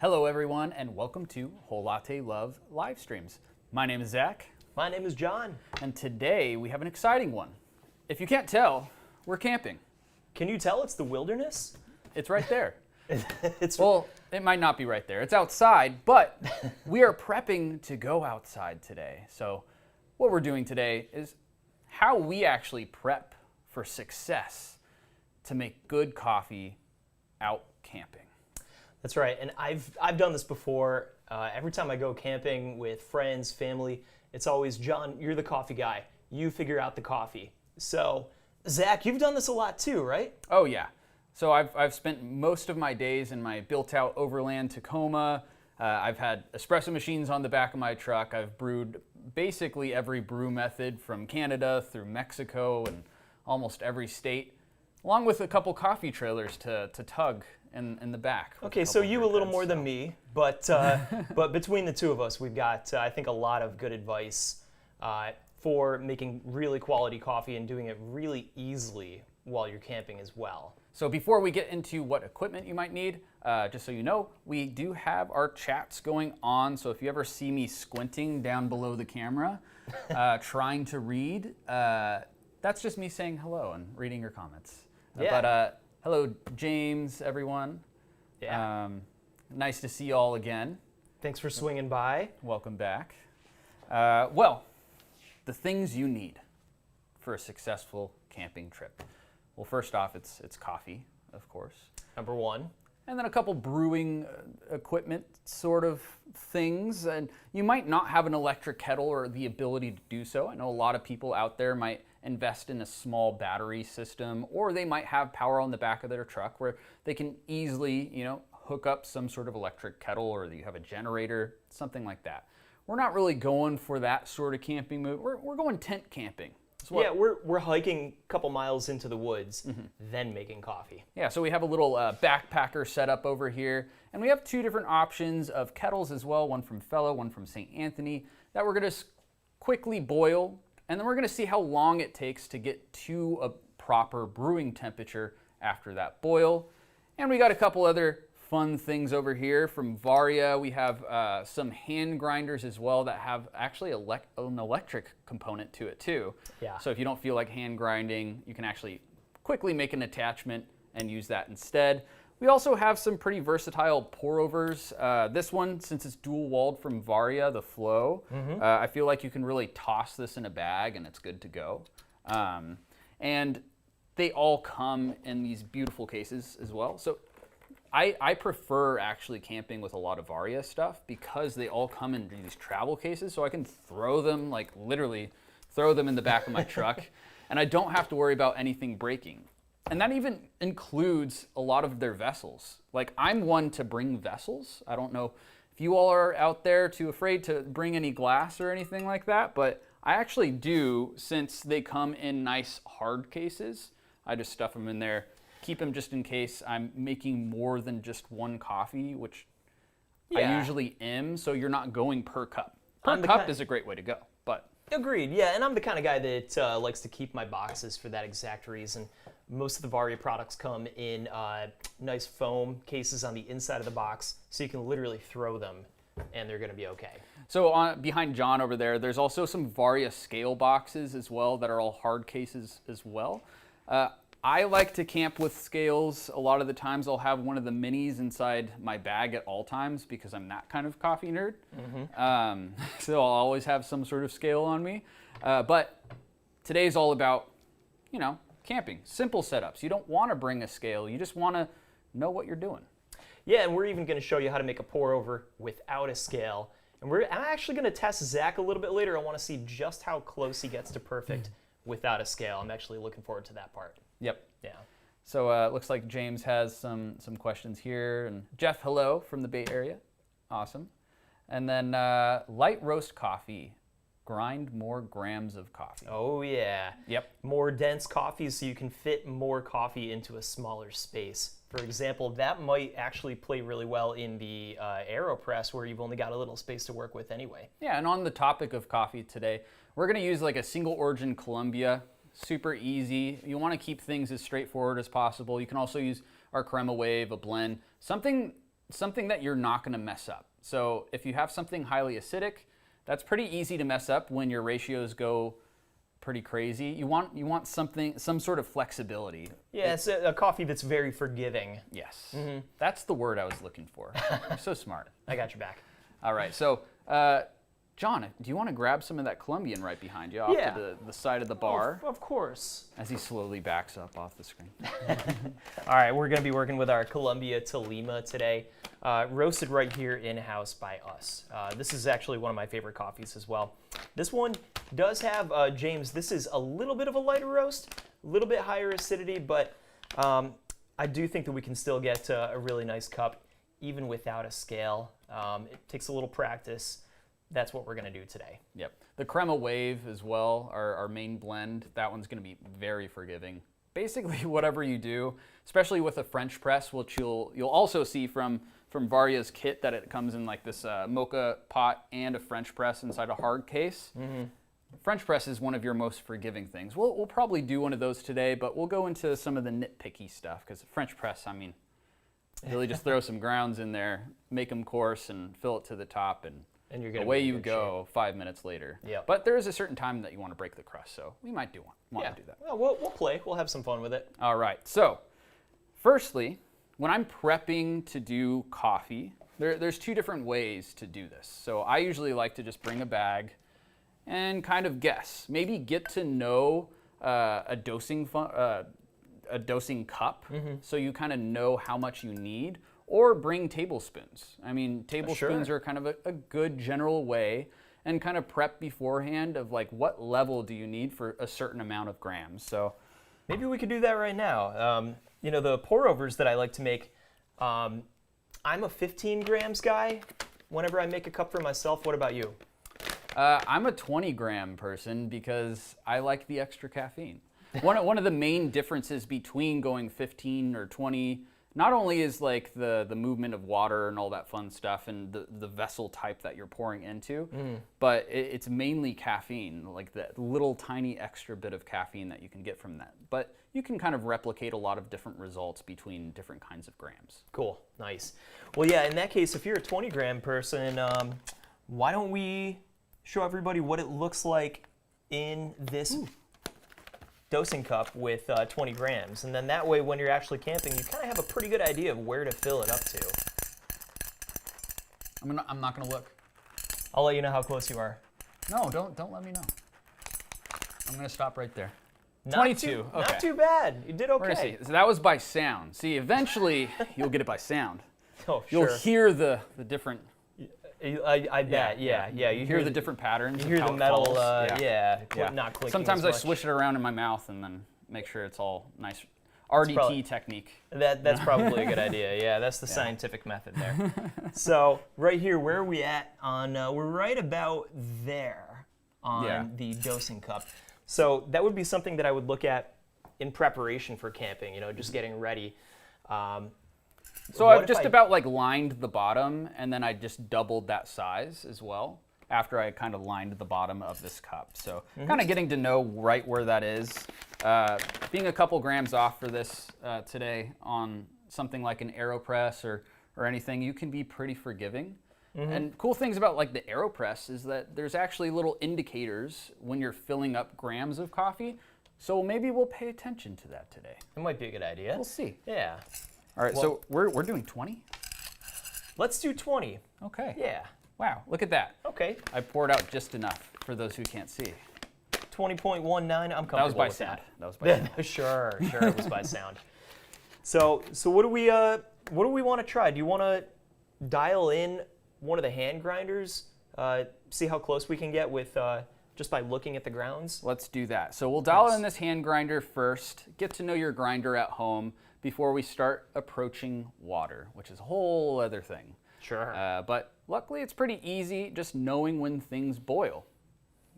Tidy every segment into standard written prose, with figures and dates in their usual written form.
Hello everyone and welcome to Whole Latte Love live streams. My name is Zach. My name is John. And today we have an exciting one. If you can't tell, we're camping. Can you tell it's the wilderness? It's right there. Well, it might not be right there. It's outside, but we are prepping to go outside today. So what we're doing today is how we actually prep for success to make good coffee out camping. That's right, and I've done this before. Every time I go camping with friends, family, it's always, John, you're the coffee guy. You figure out the coffee. So, Zach, you've done this a lot too, right? Oh yeah. So I've spent most of my days in my built-out overland Tacoma. I've had espresso machines on the back of my truck. I've brewed basically every brew method from Canada through Mexico and almost every state, along with a couple coffee trailers to tug in the back. Okay, so you a little more than me, but but between the two of us, we've got I think a lot of good advice for making really quality coffee and doing it really easily while you're camping as well. So before we get into what equipment you might need, just so you know, we do have our chats going on. So if you ever see me squinting down below the camera, trying to read, that's just me saying hello and reading your comments. Yeah. But hello, James, everyone. Yeah. Nice to see you all again. Thanks for swinging by. Welcome back. Well, the things you need for a successful camping trip. Well, first off, it's coffee, of course. Number one. And then a couple brewing equipment sort of things. And you might not have an electric kettle or the ability to do so. I know a lot of people out there might invest in a small battery system, or they might have power on the back of their truck where they can easily, hook up some sort of electric kettle, or you have a generator, something like that. We're not really going for that sort of camping move. We're going tent camping. Yeah, we're hiking a couple miles into the woods, then making coffee. Yeah, so we have a little backpacker set up over here, and we have two different options of kettles as well, one from Fellow, one from St. Anthony, that we're going to quickly boil, and then we're going to see how long it takes to get to a proper brewing temperature after that boil. And we got a couple other fun things over here from Varia. We have some hand grinders as well that have actually an electric component to it too. Yeah. So if you don't feel like hand grinding, you can actually quickly make an attachment and use that instead. We also have some pretty versatile pourovers. This one, since it's dual walled from Varia, the Flow, I feel like you can really toss this in a bag and it's good to go. And they all come in these beautiful cases as well. So I prefer actually camping with a lot of Varia stuff because they all come in these travel cases, so I can throw them, like literally throw them in the back of my truck, and I don't have to worry about anything breaking. And that even includes a lot of their vessels. Like, I'm one to bring vessels. I don't know if you all are out there too afraid to bring any glass or anything like that, but I actually do, since they come in nice hard cases. I just stuff them in there. Keep them just in case I'm making more than just one coffee, which I usually am, so you're not going per cup. Per cup is a great way to go, but. Agreed, yeah, and I'm the kind of guy that likes to keep my boxes for that exact reason. Most of the Varia products come in nice foam cases on the inside of the box, so you can literally throw them and they're gonna be okay. So behind John over there, there's also some Varia scale boxes as well that are all hard cases as well. I like to camp with scales. A lot of the times I'll have one of the minis inside my bag at all times because I'm that kind of coffee nerd. So I'll always have some sort of scale on me. But today's all about, camping. Simple setups. You don't want to bring a scale. You just want to know what you're doing. Yeah, and we're even going to show you how to make a pour over without a scale. And I'm actually going to test Zach a little bit later. I want to see just how close he gets to perfect without a scale. I'm actually looking forward to that part. Yep. Yeah. So it looks like James has some questions here. And Jeff, hello from the Bay Area. Awesome. And then light roast coffee. Grind more grams of coffee. Oh, yeah. Yep. More dense coffee so you can fit more coffee into a smaller space. For example, that might actually play really well in the Aeropress where you've only got a little space to work with anyway. Yeah, and on the topic of coffee today, we're going to use like a single origin Colombia. Super easy. You want to keep things as straightforward as possible. You can also use our Crema Wave, a blend, something something that you're not going to mess up. So if you have something highly acidic, that's pretty easy to mess up when your ratios go pretty crazy. You want some sort of flexibility. Yeah, it's a coffee that's very forgiving. Yes, that's the word I was looking for. You're so smart. I got your back. All right, so John, do you want to grab some of that Colombian right behind you off to the side of the bar? Of course. As he slowly backs up off the screen. All right, we're going to be working with our Colombia Tolima today, roasted right here in-house by us. This is actually one of my favorite coffees as well. This one does have, James, this is a little bit of a lighter roast, a little bit higher acidity, but I do think that we can still get a really nice cup even without a scale. It takes a little practice. That's what we're going to do today. Yep. The Crema Wave as well, our main blend, that one's going to be very forgiving. Basically, whatever you do, especially with a French press, which you'll also see from Varia's kit, that it comes in like this mocha pot and a French press inside a hard case. French press is one of your most forgiving things. We'll probably do one of those today, but we'll go into some of the nitpicky stuff, because French press, I mean, really just throw some grounds in there, make them coarse, and fill it to the top, and you're gonna away you go 5 minutes later. Yep. But there is a certain time that you want to break the crust, so we might want to do that. Well, we'll play. We'll have some fun with it. All right. So, firstly, when I'm prepping to do coffee, there's two different ways to do this. So I usually like to just bring a bag and kind of guess. Maybe get to know a dosing cup, so you kind of know how much you need. Or bring tablespoons. I mean, tablespoons are kind of a good general way, and kind of prep beforehand of like what level do you need for a certain amount of grams. So maybe we could do that right now. You know, the pour-overs that I like to make, I'm a 15 grams guy whenever I make a cup for myself. What about you? I'm a 20-gram person because I like the extra caffeine. One of the main differences between going 15 or 20 not only is like the movement of water and all that fun stuff and the vessel type that you're pouring into, but it's mainly caffeine, like that little tiny extra bit of caffeine that you can get from that. But you can kind of replicate a lot of different results between different kinds of grams. Cool, nice. Well, yeah, in that case, if you're a 20-gram person, why don't we show everybody what it looks like in this dosing cup with 20 grams. And then that way, when you're actually camping, you kind of have a pretty good idea of where to fill it up to. I'm not gonna look. I'll let you know how close you are. No, don't let me know. I'm gonna stop right there. 22. Okay. Not too bad. You did okay. We're gonna see. So that was by sound. See, eventually you'll get it by sound. Oh, sure. You'll hear the different. I bet, yeah. You hear the different patterns. You hear the metal, yeah. not clicking. Sometimes I as much. swish it around in my mouth and then make sure it's all nice. RDT technique. That's probably a good idea. Yeah, that's the scientific method there. So right here, where are we at on? We're right about there on the dosing cup. So that would be something that I would look at in preparation for camping. You know, just getting ready. So I've just about like lined the bottom, and then I just doubled that size as well after I kind of lined the bottom of this cup. So kind of getting to know right where that is. Being a couple grams off for this today on something like an Aeropress or anything, you can be pretty forgiving. And cool things about like the Aeropress is that there's actually little indicators when you're filling up grams of coffee. So maybe we'll pay attention to that today. It might be a good idea. We'll see. Yeah. All right, so we're doing 20? Let's do 20. Okay. Yeah. Wow, look at that. Okay. I poured out just enough for those who can't see. 20.19, I'm comfortable That was by with sound. That was by sound. Sure, it was by sound. So what do we want to try? Do you want to dial in one of the hand grinders? See how close we can get with just by looking at the grounds? Let's do that. So we'll dial in this hand grinder first, get to know your grinder at home before we start approaching water, which is a whole other thing. Sure. But luckily it's pretty easy just knowing when things boil.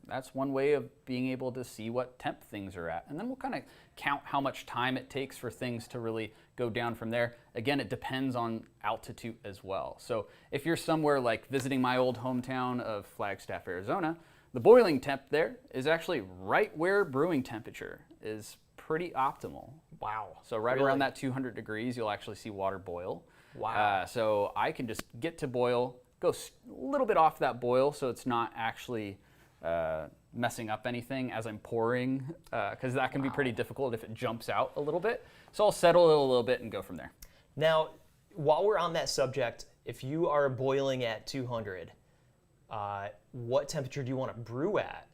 That's one way of being able to see what temp things are at. And then we'll kind of count how much time it takes for things to really go down from there. Again, it depends on altitude as well. So if you're somewhere like visiting my old hometown of Flagstaff, Arizona, the boiling temp there is actually right where brewing temperature is pretty optimal. Wow. So right around that 200 degrees, you'll actually see water boil. Wow. So I can just get to boil, go a little bit off that boil so it's not actually messing up anything as I'm pouring, because that can be pretty difficult if it jumps out a little bit. So I'll settle it a little bit and go from there. Now, while we're on that subject, if you are boiling at 200, what temperature do you want to brew at?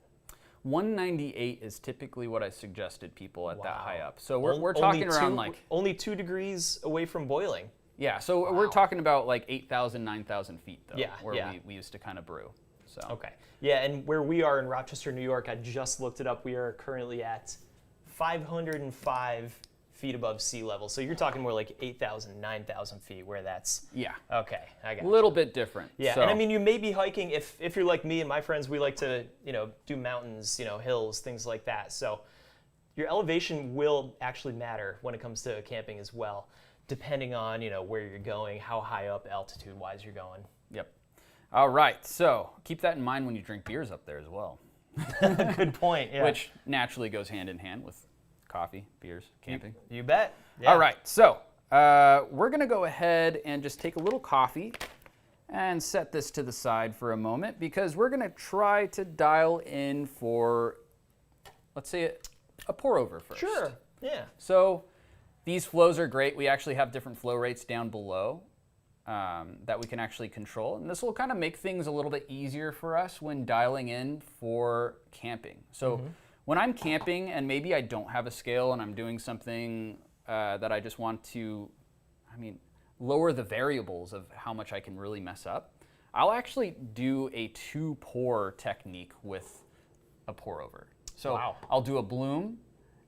198 is typically what I suggested people at that high up. So we're Only talking around only 2 degrees away from boiling. Yeah, so we're talking about like 8,000, 9,000 feet though, where we used to kind of brew. So. Okay. Yeah, and where we are in Rochester, New York, I just looked it up. We are currently at 505 feet above sea level. So you're talking more like 8,000, 9,000 feet where that's... Yeah. Okay, I got a little bit different. Yeah, so. and I mean, you may be hiking, if you're like me and my friends, we like to, do mountains, hills, things like that. So your elevation will actually matter when it comes to camping as well, depending on, where you're going, how high up altitude-wise you're going. Yep. All right, so keep that in mind when you drink beers up there as well. Good point, yeah. Which naturally goes hand in hand with coffee, beers, camping. You bet. Yeah. All right, so we're going to go ahead and just take a little coffee and set this to the side for a moment because we're going to try to dial in for, let's say, a pour over first. Sure, yeah. So these flows are great. We actually have different flow rates down below that we can actually control. And this will kind of make things a little bit easier for us when dialing in for camping. So when I'm camping and maybe I don't have a scale and I'm doing something that I just want to, lower the variables of how much I can really mess up, I'll actually do a 2-pour technique with a pour over. So I'll do a bloom,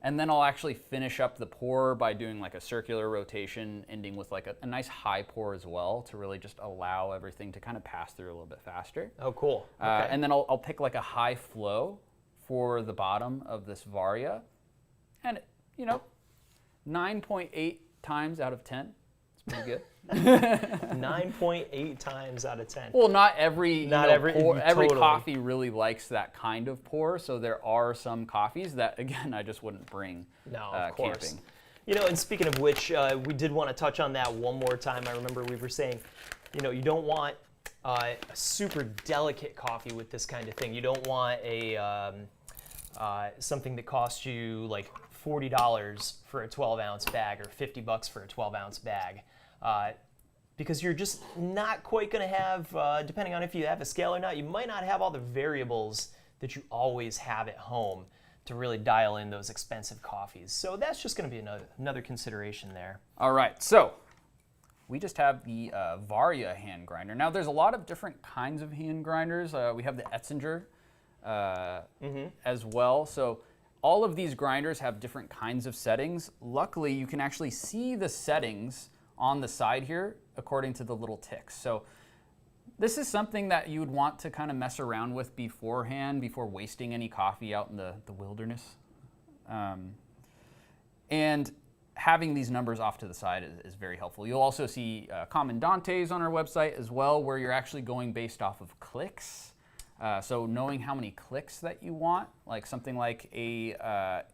and then I'll actually finish up the pour by doing like a circular rotation, ending with like a nice high pour as well to really just allow everything to kind of pass through a little bit faster. Oh, cool. Okay. And then I'll pick like a high flow for the bottom of this Varia. And, 9.8 times out of 10. It's pretty good. 9.8 times out of 10. Well, not every totally. coffee really likes that kind of pour. So there are some coffees that, again, I just wouldn't bring of course. camping. And speaking of which, we did want to touch on that one more time. I remember we were saying, you don't want a super delicate coffee with this kind of thing. You don't want a something that costs you like $40 for a 12-ounce bag or $50 for a 12-ounce bag. Because you're just not quite going to have, depending on if you have a scale or not, you might not have all the variables that you always have at home to really dial in those expensive coffees. So that's just going to be another consideration there. All right, so we just have the Varia hand grinder. Now there's a lot of different kinds of hand grinders. We have the Etzinger as well. So all of these grinders have different kinds of settings. Luckily, you can actually see the settings on the side here according to the little ticks. So this is something that you would want to kind of mess around with beforehand before wasting any coffee out in the wilderness. And having these numbers off to the side is very helpful. You'll also see Comandantes on our website as well, where you're actually going based off of clicks. So knowing how many clicks that you want, like something like a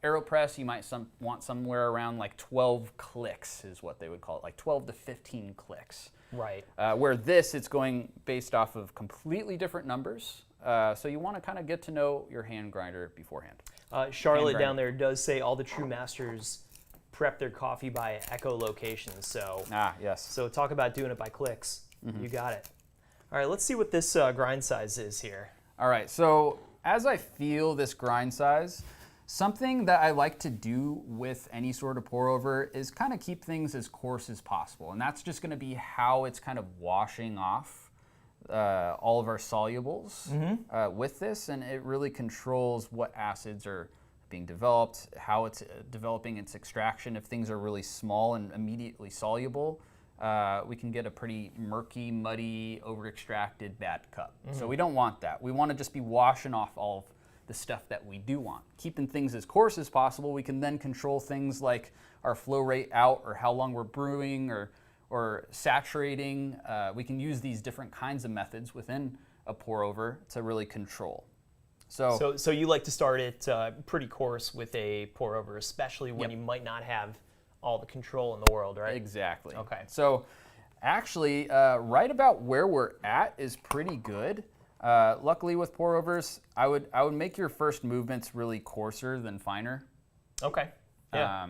Aeropress, you might want somewhere around like 12 clicks is what they would call it, like 12 to 15 clicks. Right. Where this, it's going based off of completely different numbers. So you want to kind of get to know your hand grinder beforehand. Charlotte down there does say all the true masters prep their coffee by echolocation. So, yes. So talk about doing it by clicks. You got it. All right, let's see what this grind size is here. All right, so as I feel this grind size, something that I like to do with any sort of pour over is kind of keep things as coarse as possible. And that's just going to be how it's kind of washing off all of our solubles with this. And it really controls what acids are being developed, how it's developing its extraction. If things are really small and immediately soluble, we can get a pretty murky, muddy, over-extracted bad cup. So we don't want that. We want to just be washing off all of the stuff that we do want. Keeping things as coarse as possible, we can then control things like our flow rate out or how long we're brewing or saturating. We can use these different kinds of methods within a pour over to really control. So you like to start it pretty coarse with a pour over, especially when you might not have all the control in the world, right? Exactly. Okay. So Actually, right about where we're at is pretty good. Luckily with pour overs, I would make your first movements really coarser than finer. Okay. Yeah.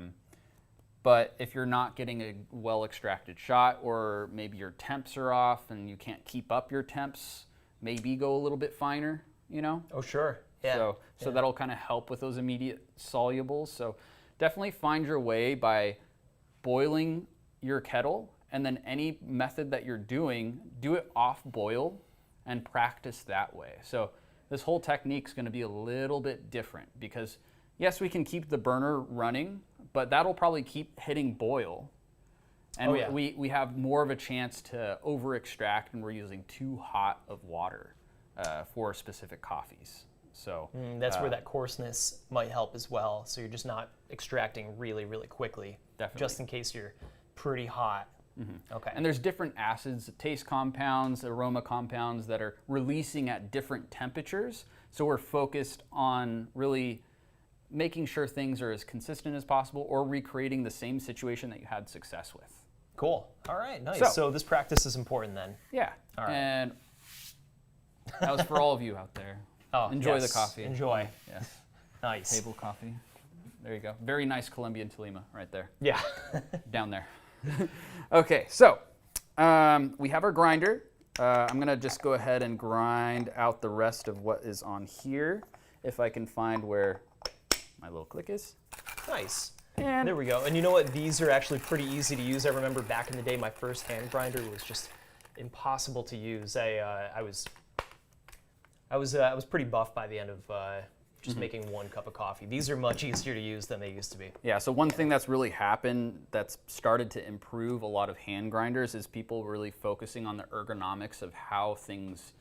But if you're not getting a well extracted shot, or maybe your temps are off and you can't keep up your temps, maybe go a little bit finer, you know? Oh, sure. Yeah. So that'll kind of help with those immediate solubles. So definitely find your way by boiling your kettle, and then any method that you're doing, do it off boil and practice that way. So this whole technique's gonna be a little bit different because yes, we can keep the burner running, but that'll probably keep hitting boil. And we have more of a chance to over extract when we're using too hot of water for specific coffees. So that's where that coarseness might help as well. So you're just not extracting really, really quickly. Definitely. Just in case you're pretty hot. Okay. And there's different acids, taste compounds, aroma compounds that are releasing at different temperatures. So we're focused on really making sure things are as consistent as possible, or recreating the same situation that you had success with. Cool. All right, nice. So this practice is important then. Yeah. All right. And that was for all of you out there. Oh, enjoy yes. the coffee. Enjoy. Yes. Nice. Table coffee. There you go. Very nice Colombian Tolima right there. Yeah. Down there. Okay, so we have our grinder. I'm gonna just go ahead and grind out the rest of what is on here, if I can find where my little click is. Nice. And there we go. And you know what? These are actually pretty easy to use. I remember back in the day, my first hand grinder was just impossible to use. I was pretty buff by the end of just making one cup of coffee. These are much easier to use than they used to be. Yeah, so one thing that's really happened that's started to improve a lot of hand grinders is people really focusing on the ergonomics of how things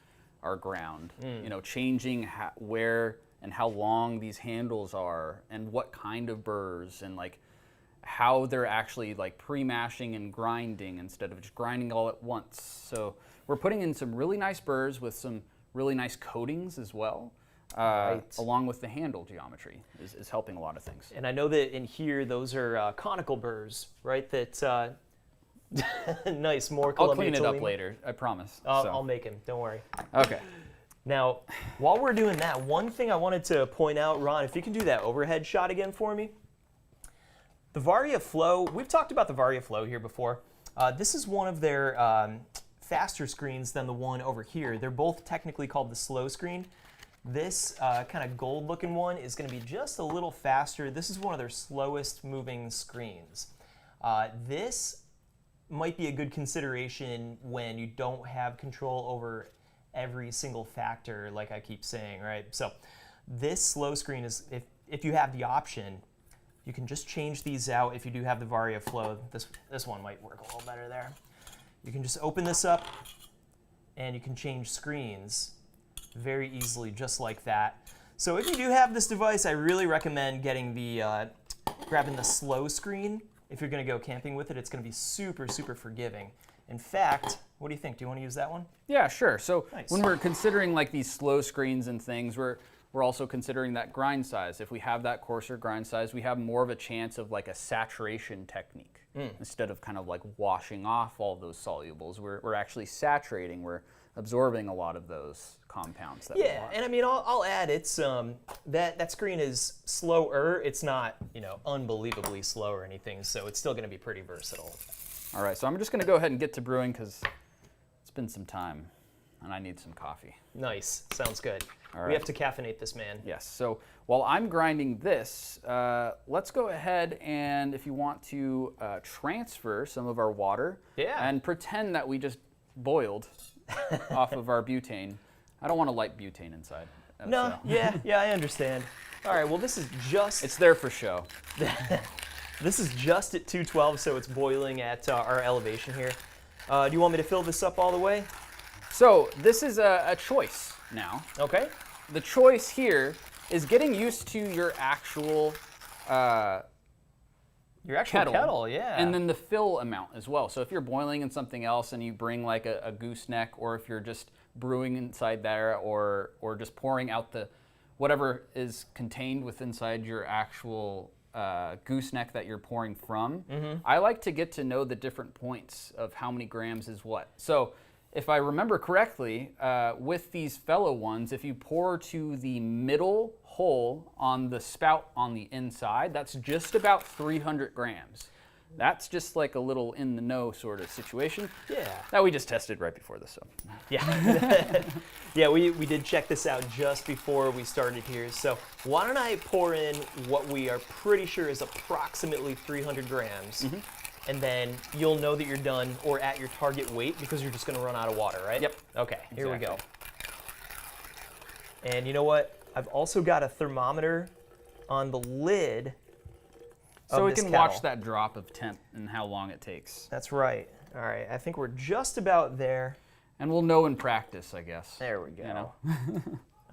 are ground. You know, changing where and how long these handles are, and what kind of burrs, and like how they're actually like pre-mashing and grinding instead of just grinding all at once. So we're putting in some really nice burrs with some really nice coatings as well. Along with the handle geometry is helping a lot of things. And I know that in here, those are conical burrs, right? That nice, more I'll Colombian clean it up Tolima. later, I promise. I'll make him, don't worry. Okay. Now, while we're doing that, one thing I wanted to point out, Ron, if you can do that overhead shot again for me. The Varia Flow, we've talked about the Varia Flow here before. This is one of their faster screens than the one over here. They're both technically called the slow screen. This kind of gold looking one is going to be just a little faster. This is one of their slowest moving screens. This might be a good consideration when you don't have control over every single factor, like I keep saying, right? So this slow screen is, if you have the option, you can just change these out. If you do have the Varia Flow, this one might work a little better there. You can just open this up and you can change screens very easily, just like that. So if you do have this device, I really recommend getting grabbing the slow screen. If you're gonna go camping with it, it's gonna be super, super forgiving. In fact, what do you think? Do you want to use that one? Yeah, sure. So Nice. when we're considering like these slow screens and things, we're also considering that grind size. If we have that coarser grind size, we have more of a chance of like a saturation technique. Instead of kind of like washing off all those solubles, we're actually saturating, we're absorbing a lot of those compounds that we want. And I mean, I'll add, it's that screen is slower. It's not, unbelievably slow or anything, so it's still going to be pretty versatile. All right, so I'm just going to go ahead and get to brewing because it's been some time and I need some coffee. Nice, sounds good. All right. We have to caffeinate this man. Yes, so while I'm grinding this, let's go ahead and if you want to transfer some of our water and pretend that we just boiled off of our butane. I don't want to light butane inside. No, yeah, I understand. All right, well, this is just... It's there for show. This is just at 212, so it's boiling at our elevation here. Do you want me to fill this up all the way? So this is a choice now. Okay. The choice here is getting used to your actual kettle, yeah. And then the fill amount as well. So if you're boiling in something else and you bring like a gooseneck, or if you're just brewing inside there, or just pouring out the whatever is contained with inside your actual gooseneck that you're pouring from, I like to get to know the different points of how many grams is what. So if I remember correctly, with these fellow ones, if you pour to the middle hole on the spout on the inside, that's just about 300 grams. That's just like a little in the know sort of situation. Yeah. That we just tested right before this. So. Yeah. Yeah, we did check this out just before we started here. So why don't I pour in what we are pretty sure is approximately 300 grams. And then you'll know that you're done or at your target weight because you're just going to run out of water, right? Yep. Okay, here we go. Exactly. And you know what? I've also got a thermometer on the lid. So we can watch that drop of temp and how long it takes. That's right. All right, I think we're just about there. And we'll know in practice, I guess. There we go. You know?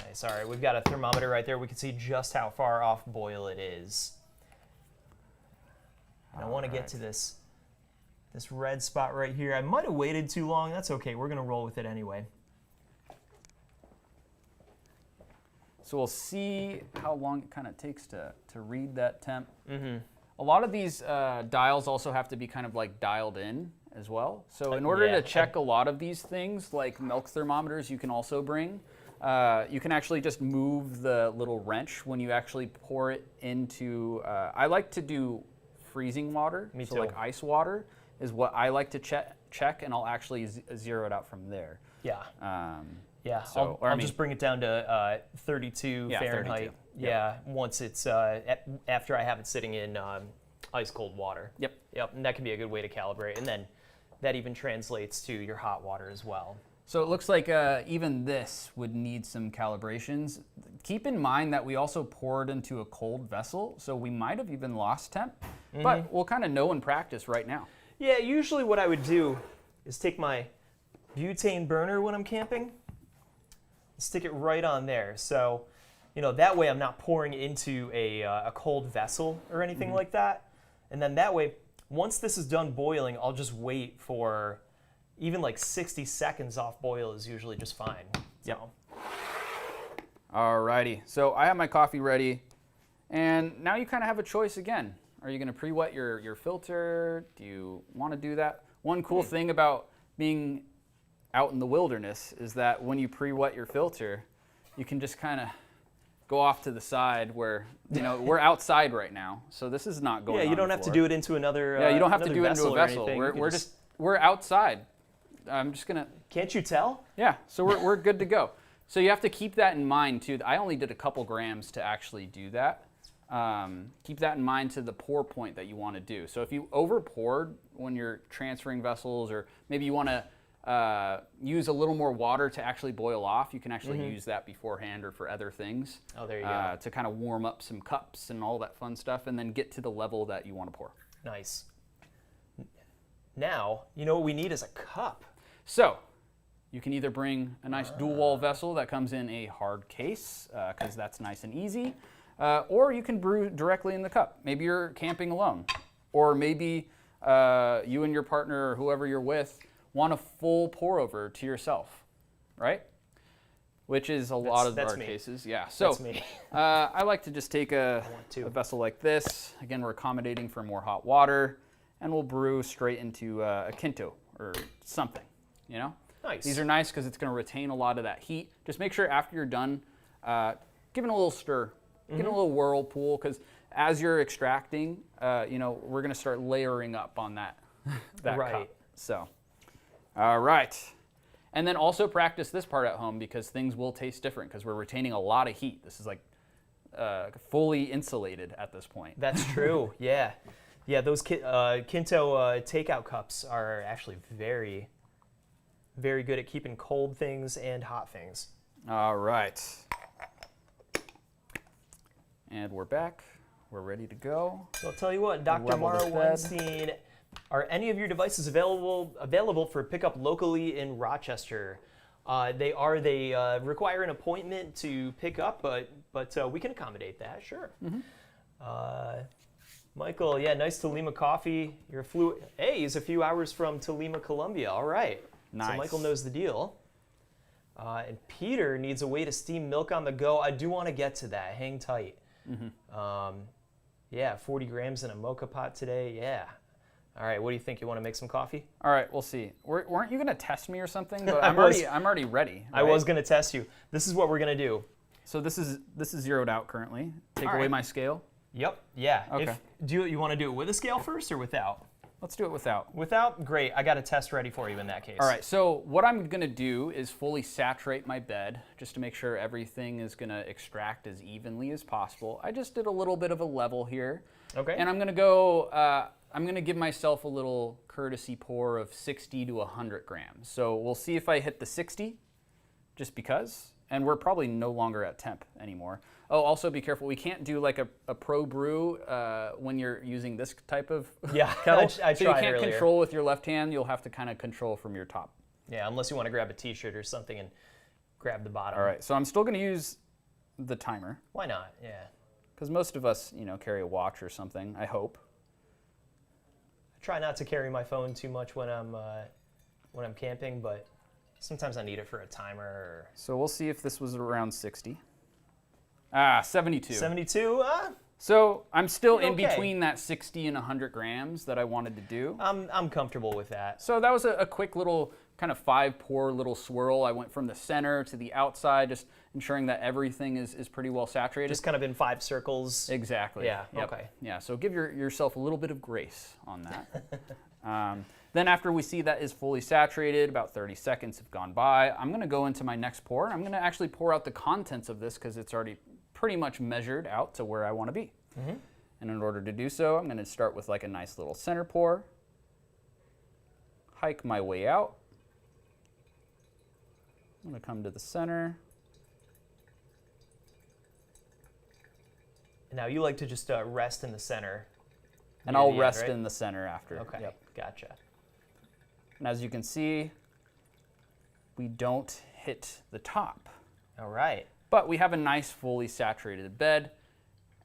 Nice. All right, we've got a thermometer right there. We can see just how far off boil it is. And I want to get to this red spot right here. I might have waited too long. That's okay. We're going to roll with it anyway. So we'll see how long it kind of takes to read that temp. A lot of these dials also have to be kind of like dialed in as well. So in order to check a lot of these things, like milk thermometers you can also bring, you can actually just move the little wrench when you actually pour it into, I like to do freezing water. Me so too. like ice water is what I like to check, and I'll actually zero it out from there. Yeah. Yeah, So- I'll just bring it down to 32 Yeah, Fahrenheit. 32. Yeah, once it's after I have it sitting in ice cold water. Yep. Yep, and that can be a good way to calibrate. And then that even translates to your hot water as well. So it looks like even this would need some calibrations. Keep in mind that we also poured into a cold vessel, so we might have even lost temp, but we'll kind of know in practice right now. Yeah, usually what I would do is take my butane burner when I'm camping, stick it right on there. So, you know, that way I'm not pouring into a cold vessel or anything like that. And then that way, once this is done boiling, I'll just wait for even like 60 seconds off boil is usually just fine. Yep. Alrighty, so I have my coffee ready, and now you kind of have a choice again. Are you going to pre-wet your filter? Do you want to do that? One cool thing about being out in the wilderness is that when you pre-wet your filter, you can just kind of go off to the side where, you know, we're outside right now, so this is not going on. Yeah, you don't have to do it into another Yeah, you don't have to do it into a vessel. vessel. We're outside. I'm just going to... Can't you tell? Yeah, so we're good to go. So you have to keep that in mind too. I only did a couple grams to actually do that. Keep that in mind to the pour point that you want to do. So if you over poured when you're transferring vessels, or maybe you want to use a little more water to actually boil off, you can actually use that beforehand or for other things. Oh, there you go. To kind of warm up some cups and all that fun stuff, and then get to the level that you want to pour. Nice. Now, you know what we need is a cup. So you can either bring a nice dual wall vessel that comes in a hard case, because that's nice and easy, or you can brew directly in the cup. Maybe you're camping alone, or maybe you and your partner or whoever you're with want a full pour over to yourself, right? Which is a lot of our cases. Yeah. So That's me. I like to just take a vessel like this. Again, we're accommodating for more hot water, and we'll brew straight into a Quinto or something, you know? Nice. These are nice because it's going to retain a lot of that heat. Just make sure after you're done, give it a little stir, give it a little whirlpool, because as you're extracting, you know, we're going to start layering up on that cup. So, all right. And then also practice this part at home, because things will taste different because we're retaining a lot of heat. This is like fully insulated at this point. That's true. Yeah. Yeah, those Quinto takeout cups are actually very, very good at keeping cold things and hot things. All right. And we're back. We're ready to go. So I'll tell you what, Dr. Mara Weinstein, are any of your devices available for pickup locally in Rochester? They require an appointment to pick up, but we can accommodate that, sure. Michael, yeah, nice Tolima coffee. He's a few hours from Tolima, Colombia. All right. Nice. So Michael knows the deal. And Peter needs a way to steam milk on the go. I do want to get to that. Hang tight. Yeah, 40 grams in a mocha pot today. Yeah. All right, what do you think? You want to make some coffee? All right, we'll see. Weren't you going to test me or something? But I I'm was. already ready. I right? was going to test you. This is what we're going to do. So this is zeroed out currently. Take All away right. my scale. Yep. Yeah. Okay. Do you want to do it with a scale first or without? Let's do it without. Without? Great. I got a test ready for you in that case. All right, so what I'm going to do is fully saturate my bed just to make sure everything is going to extract as evenly as possible. I just did a little bit of a level here. Okay. And I'm going to go, I'm going to give myself a little courtesy pour of 60 to 100 grams. So we'll see if I hit the 60, just because. And we're probably no longer at temp anymore. Oh, also be careful. We can't do like a pro brew when you're using this type of kettle. I so you tried can't earlier. control with your left hand. You'll have to kind of control from your top. Yeah, unless you want to grab a t-shirt or something and grab the bottom. All right, so I'm still going to use the timer Why not? Yeah. because most of us, carry a watch or something, I hope. I try not to carry my phone too much when I'm camping, but sometimes I need it for a timer. Or So we'll see if this was around 60. 72. 72? So I'm still in Okay. between that 60 and 100 grams that I wanted to do. I'm comfortable with that. So that was a quick little kind of 5-pour little swirl. I went from the center to the outside, just ensuring that everything is pretty well saturated. Just kind of in 5 circles. Exactly. Yeah, Yep. okay. Yeah, so give yourself a little bit of grace on that. Then after we see that is fully saturated, about 30 seconds have gone by, I'm going to go into my next pour. And I'm going to actually pour out the contents of this because it's already pretty much measured out to where I want to be. Mm-hmm. And in order to do so, I'm going to start with like a nice little center pour, hike my way out. I'm going to come to the center. Now you like to just rest in the center. And near I'll the end, rest right? in the center after. Okay, Yep. gotcha. And as you can see, we don't hit the top. All right. But we have a nice fully saturated bed,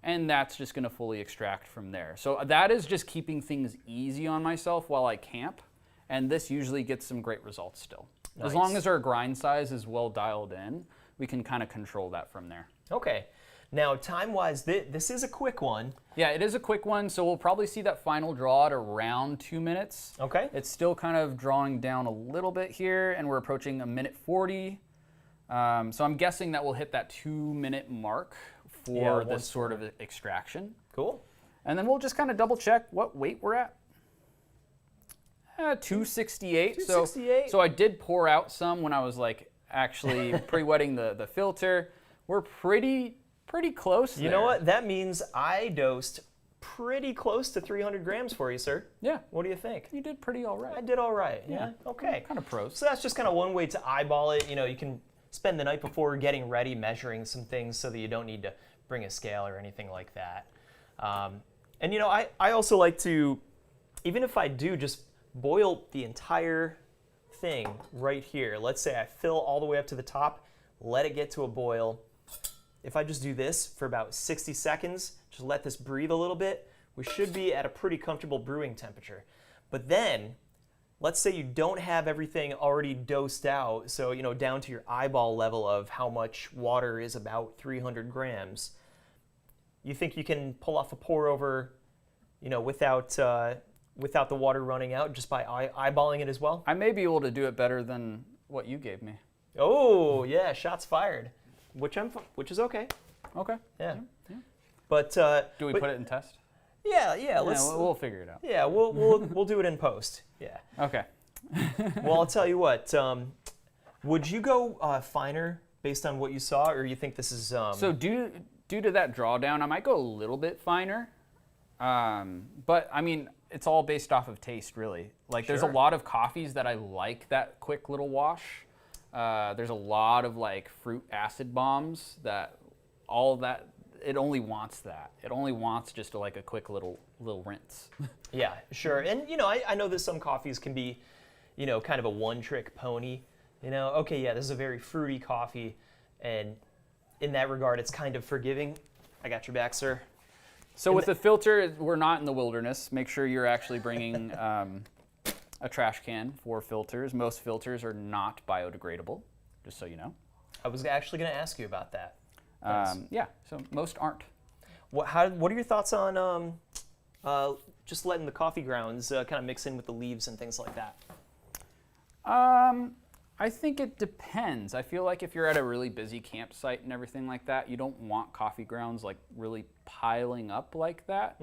and that's just going to fully extract from there. So that is just keeping things easy on myself while I camp, and this usually gets some great results still. Nice. As long as our grind size is well dialed in, we can kind of control that from there. Okay. Now, time-wise, this is a quick one. Yeah, it is a quick one, so we'll probably see that final draw at around 2 minutes. Okay. It's still kind of drawing down a little bit here, and we're approaching 1:40. So I'm guessing that we'll hit that 2-minute mark for this sort of extraction. Cool. And then we'll just kind of double check what weight we're at. 268. 268. So I did pour out some when I was like actually pre-wetting the filter. We're pretty close there. You know what? That means I dosed pretty close to 300 grams for you, sir. Yeah. What do you think? You did pretty all right. I did all right. Yeah. Okay. Kind of pros. So that's just kind of one way to eyeball it. You can spend the night before getting ready measuring some things so that you don't need to bring a scale or anything like that. And I also like to, even if I do, just boil the entire thing right here. Let's say I fill all the way up to the top, let it get to a boil. If I just do this for about 60 seconds, just let this breathe a little bit, we should be at a pretty comfortable brewing temperature. But then, let's say you don't have everything already dosed out, so down to your eyeball level of how much water is about 300 grams. You think you can pull off a pour over, without the water running out, just by eyeballing it as well? I may be able to do it better than what you gave me. Oh yeah, shots fired. Which is okay. Okay. Yeah. Yeah. But Do we put it in test? Yeah. Let's. We'll figure it out. Yeah, we'll do it in post. Yeah. Okay. Well, I'll tell you what. Would you go finer based on what you saw, or you think this is? So due to that drawdown, I might go a little bit finer. But I mean, it's all based off of taste, really. Like, there's a Sure. lot of coffees that I like that quick little wash. There's a lot of like fruit acid bombs that all that it only wants that. It only wants just like a quick little rinse. Yeah, sure. And I know that some coffees can be, kind of a one-trick pony. Okay, yeah, this is a very fruity coffee, and in that regard, it's kind of forgiving. I got your back, sir. So with the filter, we're not in the wilderness. Make sure you're actually bringing a trash can for filters. Most filters are not biodegradable, just so you know. I was actually going to ask you about that. Nice. Yeah, so most aren't. What are your thoughts on just letting the coffee grounds kind of mix in with the leaves and things like that? I think it depends. I feel like if you're at a really busy campsite and everything like that, you don't want coffee grounds like really piling up like that.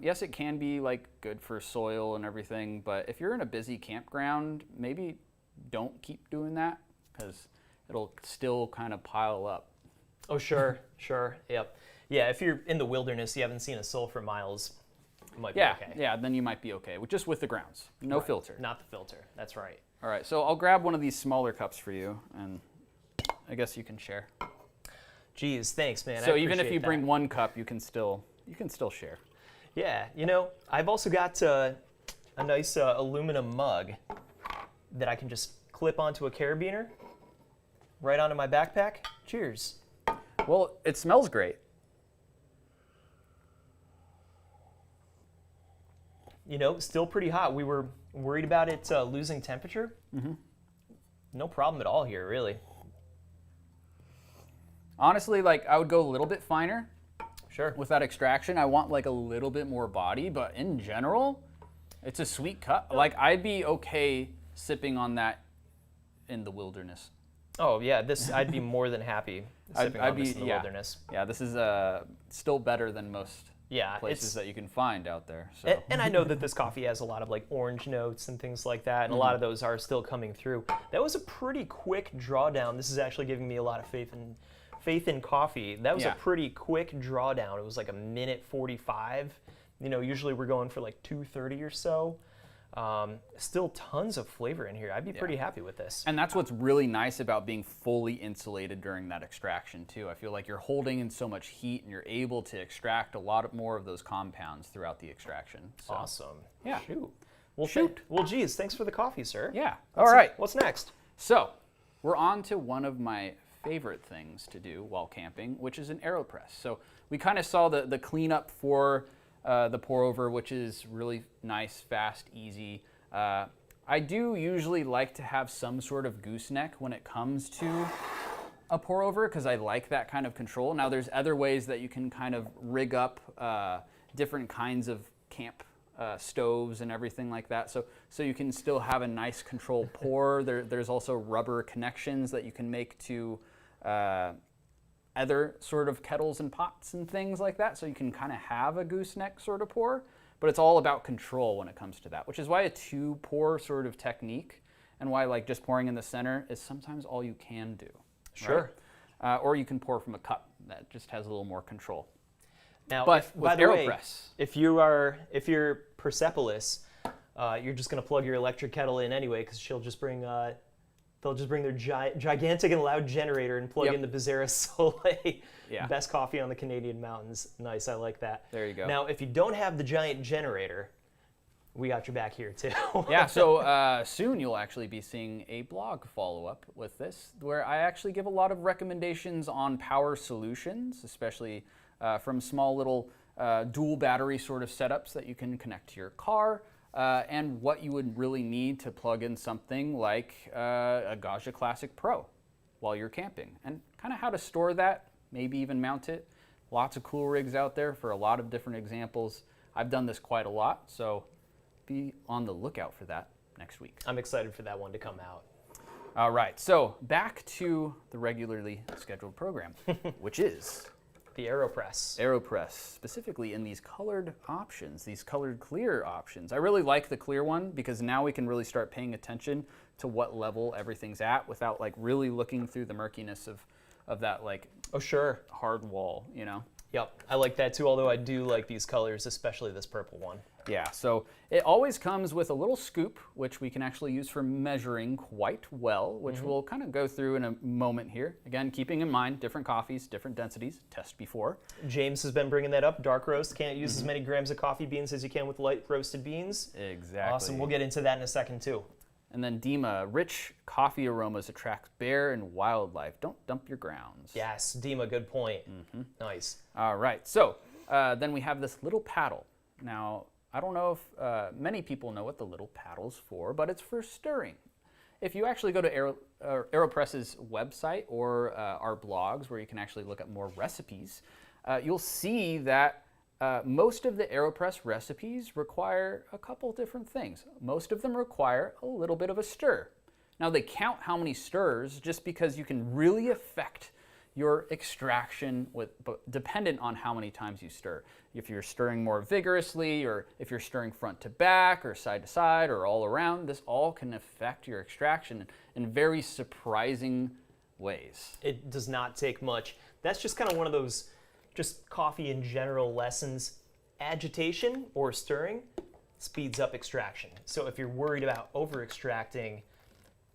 Yes, it can be like good for soil and everything, but if you're in a busy campground, maybe don't keep doing that because it'll still kind of pile up. Oh, sure, sure, yep. Yeah, if you're in the wilderness, you haven't seen a soul for miles, it might be okay. Yeah, then you might be okay, just with the grounds. No filter. Not the filter, that's right. All right, so I'll grab one of these smaller cups for you, and I guess you can share. Geez, thanks, man. So even if you bring one cup, you can still share. Yeah, you know, I've also got a nice aluminum mug that I can just clip onto a carabiner, right onto my backpack. Cheers. Well, it smells great. You know, still pretty hot. We were worried about it losing temperature. No problem at all here, really. Honestly, like I would go a little bit finer. Sure. With that extraction, I want like a little bit more body, but in general, it's a sweet cup. Like I'd be okay sipping on that in the wilderness. Oh yeah, I'd be more than happy sipping on this in the wilderness. Yeah, this is still better than most places that you can find out there. So. And I know that this coffee has a lot of like orange notes and things like that, and a lot of those are still coming through. That was a pretty quick drawdown. This is actually giving me a lot of faith in coffee. That was a pretty quick drawdown. It was like 1:45. You know, usually we're going for like 2:30 or so. Still tons of flavor in here. I'd be pretty happy with this. And that's what's really nice about being fully insulated during that extraction too. I feel like you're holding in so much heat and you're able to extract a lot more of those compounds throughout the extraction. So. Awesome. Yeah. Shoot. Well, geez, thanks for the coffee, sir. Yeah. All right. What's next? So we're on to one of my favorite things to do while camping, which is an Aeropress. So we kind of saw the cleanup for the pour-over, which is really nice, fast, easy. I do usually like to have some sort of gooseneck when it comes to a pour-over because I like that kind of control. Now there's other ways that you can kind of rig up different kinds of camp stoves and everything like that. So you can still have a nice control pour. There's also rubber connections that you can make to other sort of kettles and pots and things like that. So you can kind of have a gooseneck sort of pour, but it's all about control when it comes to that, which is why a two pour sort of technique and why like just pouring in the center is sometimes all you can do. Sure. Right? Or you can pour from a cup that just has a little more control. Now, but by the Aeropress, way, if you're Persepolis, you're just going to plug your electric kettle in anyway because they'll just bring their gigantic and loud generator and plug in the Bizarre Soleil. Best coffee on the Canadian mountains. Nice, I like that. There you go. Now, if you don't have the giant generator, we got your back here too. Yeah, so soon you'll actually be seeing a blog follow-up with this where I actually give a lot of recommendations on power solutions, especially from small little dual battery sort of setups that you can connect to your car. And what you would really need to plug in something like a Gaja Classic Pro while you're camping, and kind of how to store that, maybe even mount it. Lots of cool rigs out there for a lot of different examples. I've done this quite a lot, so be on the lookout for that next week. I'm excited for that one to come out. All right, so back to the regularly scheduled program, which is the Aeropress. Aeropress, specifically in these colored options, these colored clear options. I really like the clear one because now we can really start paying attention to what level everything's at without like really looking through the murkiness of that like hard wall, you know? Yep, I like that too, although I do like these colors, especially this purple one. Yeah, so it always comes with a little scoop, which we can actually use for measuring quite well, which we'll kind of go through in a moment here. Again, keeping in mind different coffees, different densities, test before. James has been bringing that up. Dark roast, can't use as many grams of coffee beans as you can with light roasted beans. Exactly. Awesome, we'll get into that in a second too. And then Dima, rich coffee aromas attract bear and wildlife. Don't dump your grounds. Yes, Dima, good point. Nice. All right, so then we have this little paddle. Now, I don't know if many people know what the little paddle's for, but it's for stirring. If you actually go to Aeropress's website or our blogs where you can actually look at more recipes, you'll see that most of the Aeropress recipes require a couple different things. Most of them require a little bit of a stir. Now they count how many stirs just because you can really affect your extraction dependent on how many times you stir. If you're stirring more vigorously, or if you're stirring front to back or side to side or all around, this all can affect your extraction in very surprising ways. It does not take much. That's just kind of one of those just coffee in general lessons. Agitation or stirring speeds up extraction. So if you're worried about over extracting,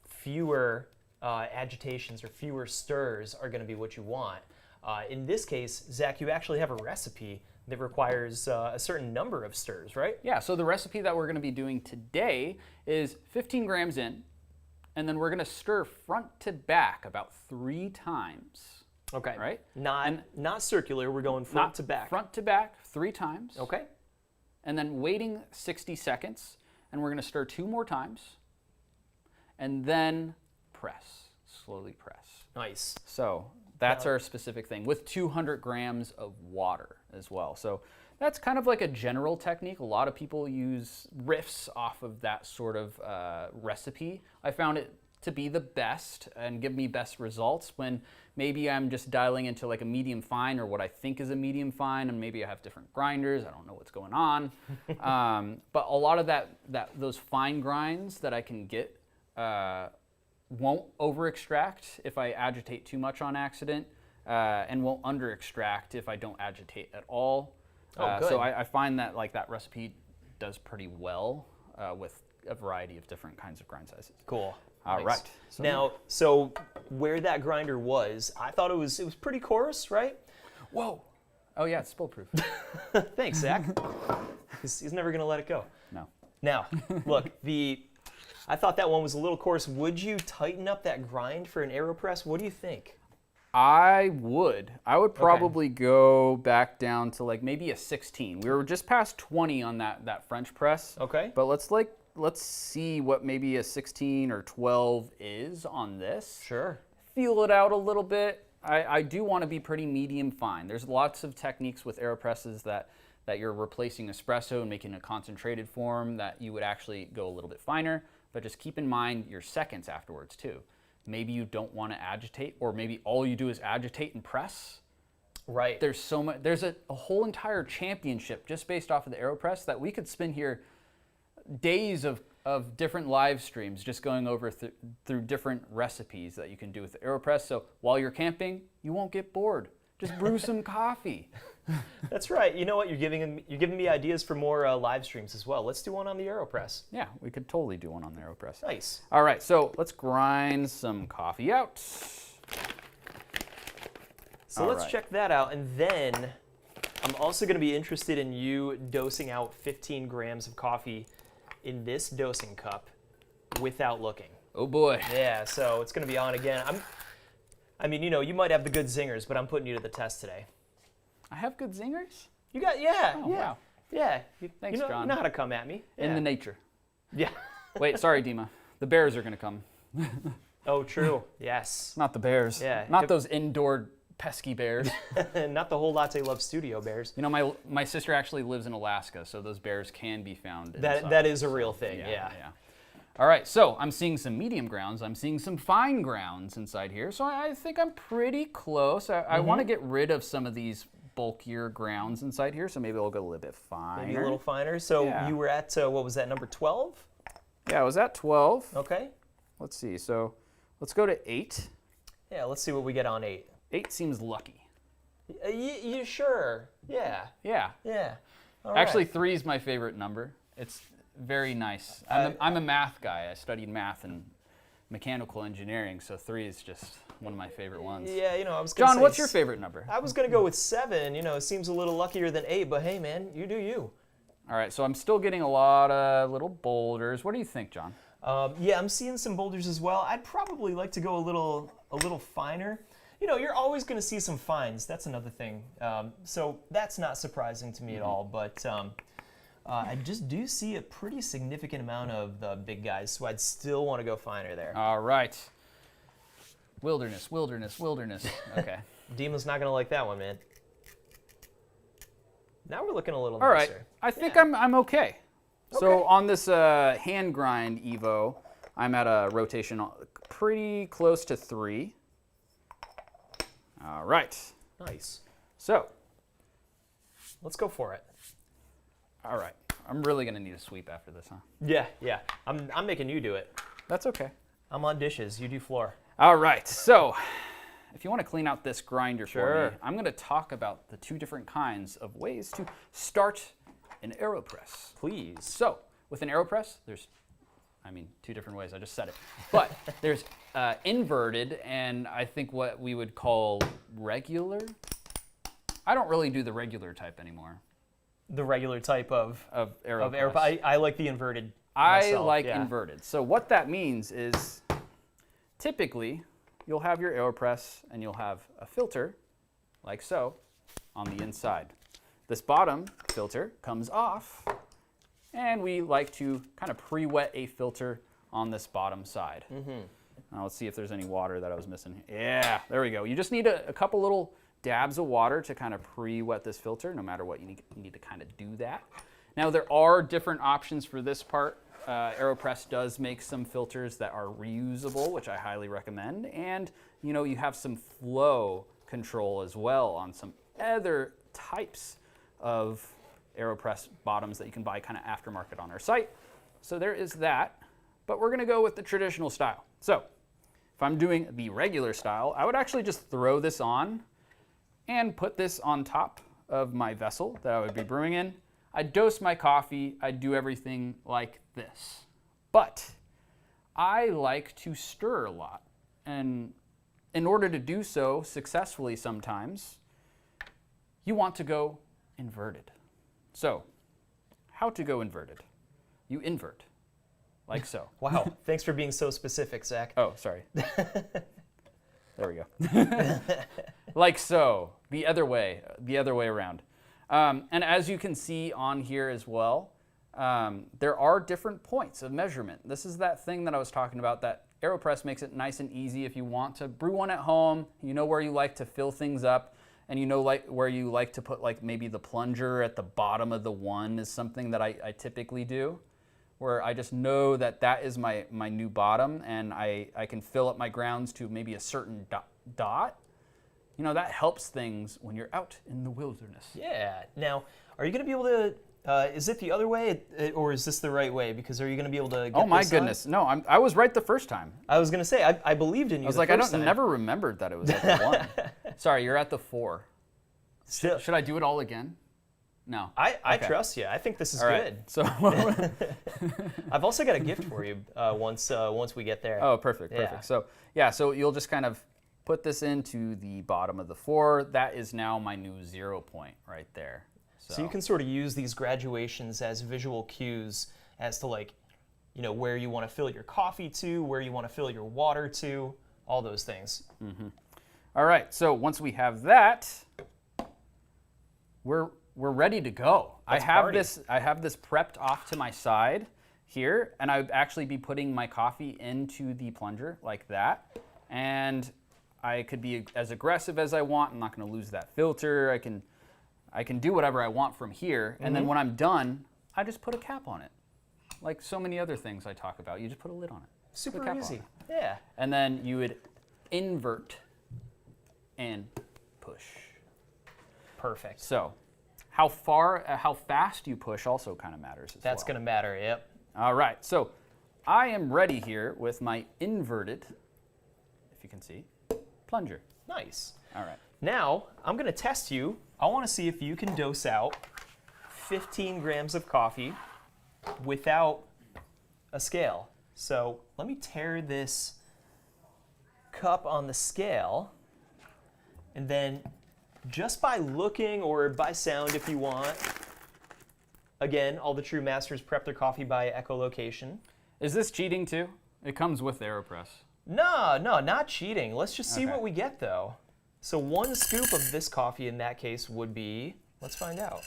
fewer agitations or fewer stirs are going to be what you want. In this case, Zach, you actually have a recipe that requires a certain number of stirs, right? Yeah, so the recipe that we're going to be doing today is 15 grams in, and then we're going to stir front to back about 3 times. Okay. Right? Not circular, we're going front to back. Front to back 3 times. Okay. And then waiting 60 seconds, and we're going to stir 2 more times, and then press, slowly press. Nice. So that's our specific thing, with 200 grams of water as well. So that's kind of like a general technique. A lot of people use riffs off of that sort of recipe. I found it to be the best and give me best results when maybe I'm just dialing into like a medium fine or what I think is a medium fine, and maybe I have different grinders. I don't know what's going on. But a lot of those fine grinds that I can get won't over extract if I agitate too much on accident, and won't under extract if I don't agitate at all. Good. So I find that like that recipe does pretty well with a variety of different kinds of grind sizes. Cool. All Nice. right. Now, so where that grinder was, I thought it was pretty coarse, right? Whoa. Oh yeah, it's spill proof. Thanks, Zach. He's never gonna let it go. No. Now, look, I thought that one was a little coarse. Would you tighten up that grind for an Aeropress? What do you think? I would probably go back down to like maybe a 16. We were just past 20 on that French press. Okay. But let's see what maybe a 16 or 12 is on this. Sure. Feel it out a little bit. I do want to be pretty medium fine. There's lots of techniques with Aeropresses that you're replacing espresso and making a concentrated form that you would actually go a little bit finer. But just keep in mind your seconds afterwards too. Maybe you don't want to agitate, or maybe all you do is agitate and press. Right. There's so much. There's a whole entire championship just based off of the Aeropress that we could spend here days of different live streams just going over through different recipes that you can do with the Aeropress. So while you're camping, you won't get bored. Just brew some coffee. That's right. You know what? You're giving me ideas for more live streams as well. Let's do one on the Aeropress. Yeah, we could totally do one on the Aeropress. Nice. All right, so let's grind some coffee out. So let's check that out, and then I'm also going to be interested in you dosing out 15 grams of coffee in this dosing cup without looking. Oh boy. Yeah, so it's going to be on again. I mean, you might have the good zingers, but I'm putting you to the test today. I have good zingers? You got, yeah. Wow. Yeah. Thanks, John. John. You know how to come at me. In Yeah. the nature. Yeah. Wait, sorry, Dima. The bears are going to come. Oh, true. Yes. Not the bears. Yeah. Not those indoor pesky bears. Not the whole Latte Love Studio bears. You know, my sister actually lives in Alaska, so those bears can be found inside. That is a real thing, yeah. All right, so I'm seeing some medium grounds. I'm seeing some fine grounds inside here. So I think I'm pretty close. I want to get rid of some of these bulkier grounds inside here, so maybe I'll go a little bit finer. Maybe a little finer. So Yeah. you were at, what was that, number 12? Yeah, I was at 12. Okay. Let's see, so let's go to 8. Yeah, let's see what we get on 8. 8 seems lucky. You sure? Yeah. Yeah. Yeah. All Actually, right. 3 is my favorite number. It's very nice. I'm a math guy. I studied math and mechanical engineering, so 3 is just one of my favorite ones. Yeah, I was gonna John, say what's your favorite number? I was gonna go with 7. It seems a little luckier than 8, but hey, man, you do you. All right, so I'm still getting a lot of little boulders. What do you think, John? Yeah, I'm seeing some boulders as well. I'd probably like to go a little finer. You're always going to see some fines. That's another thing. So that's not surprising to me at all. But I just do see a pretty significant amount of the big guys, so I'd still want to go finer there. All right. Wilderness, wilderness, wilderness. Okay. Dima's not going to like that one, man. Now we're looking a little All right, nicer. I think Yeah. I'm okay. So Okay. on this hand grind Evo, I'm at a rotation pretty close to 3. All right, Nice. so, Let's go for it. all right. I'm really gonna need a sweep after this, huh? Yeah, yeah. I'm making you do it. That's okay. I'm on dishes. You do floor. All right, so if you want to clean out this grinder for Sure. me, I'm going to talk about the 2 different kinds of ways to start an Aeropress. Please. So with an Aeropress, there's, 2 different ways. I just said it. But there's inverted and I think what we would call regular. I don't really do the regular type anymore. The regular type of Aeropress. I like the inverted. I myself, like yeah. inverted. So what that means is typically you'll have your Aeropress and you'll have a filter like so on the inside. This bottom filter comes off and we like to kind of pre-wet a filter on this bottom side. Now let's see if there's any water that I was missing. Yeah, there we go. You just need a couple little dabs of water to kind of pre-wet this filter. No matter what, you need to kind of do that. Now there are different options for this part. Aeropress does make some filters that are reusable, which I highly recommend. And you have some flow control as well on some other types of Aeropress bottoms that you can buy kind of aftermarket on our site. So there is that, but we're gonna go with the traditional style. So if I'm doing the regular style, I would actually just throw this on and put this on top of my vessel that I would be brewing in. I'd dose my coffee, I'd do everything like this. But I like to stir a lot. And in order to do so successfully sometimes, you want to go inverted. So, how to go inverted? You invert, like so. Wow. Thanks for being so specific, Zach. Oh, sorry. There we go. Like so, the other way around. And as you can see on here as well, there are different points of measurement. This is that thing that I was talking about, that Aeropress makes it nice and easy if you want to brew one at home, you know where you like to fill things up, and you know where you like to put like maybe the plunger at the bottom of the one is something that I typically do, where I just know that that is my new bottom and I can fill up my grounds to maybe a certain dot. That helps things when you're out in the wilderness. Yeah. Now, are you going to be able to, is it the other way or is this the right way? Because are you going to be able to get Oh my this goodness. No, I was right the first time. I was going to say, I believed in you I was the like, I first time. never remembered that it was at the 1. Sorry, you're at the 4. Still, Should I do it all again? No. I Okay. trust you. I think this is All good. right. So I've also got a gift for you once we get there. Oh, perfect. Yeah. So you'll just kind of put this into the bottom of the 4. That is now my new 0 point right there. So you can sort of use these graduations as visual cues as to where you want to fill your coffee to, where you want to fill your water to, all those things. All right. So once we have that, we're ready to go. I have this prepped off to my side here, and I would actually be putting my coffee into the plunger like that. And I could be as aggressive as I want. I'm not going to lose that filter. I can do whatever I want from here. And then when I'm done, I just put a cap on it. Like so many other things I talk about, you just put a lid on it. Super Put a cap easy. on it. Yeah. And then you would invert and push. Perfect. So how fast you push also kind of matters as That's well. going to matter, yep. All right, so I am ready here with my inverted, if you can see, plunger. Nice. All right. Now, I'm going to test you. I want to see if you can dose out 15 grams of coffee without a scale. So let me tear this cup on the scale, and then just by looking or by sound if you want, again, all the true masters prep their coffee by echolocation. Is this cheating too? It comes with Aeropress. No, not cheating. Let's just see Okay. what we get though. So 1 scoop of this coffee in that case would be, let's find out.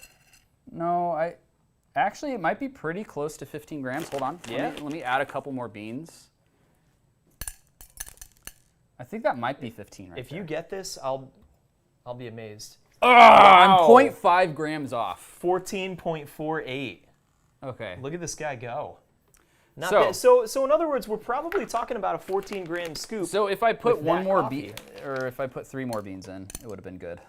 No, actually it might be pretty close to 15 grams. Hold on. Yeah. Let me add a couple more beans. I think that might be 15 right If there. you get this, I'll be amazed. I'm 0.5 grams off. 14.48. Okay. Look at this guy go. Not So- bad. So in other words, we're probably talking about a 14-gram scoop. So if I put with one that more coffee. bean, or if I put 3 more beans in, it would have been good.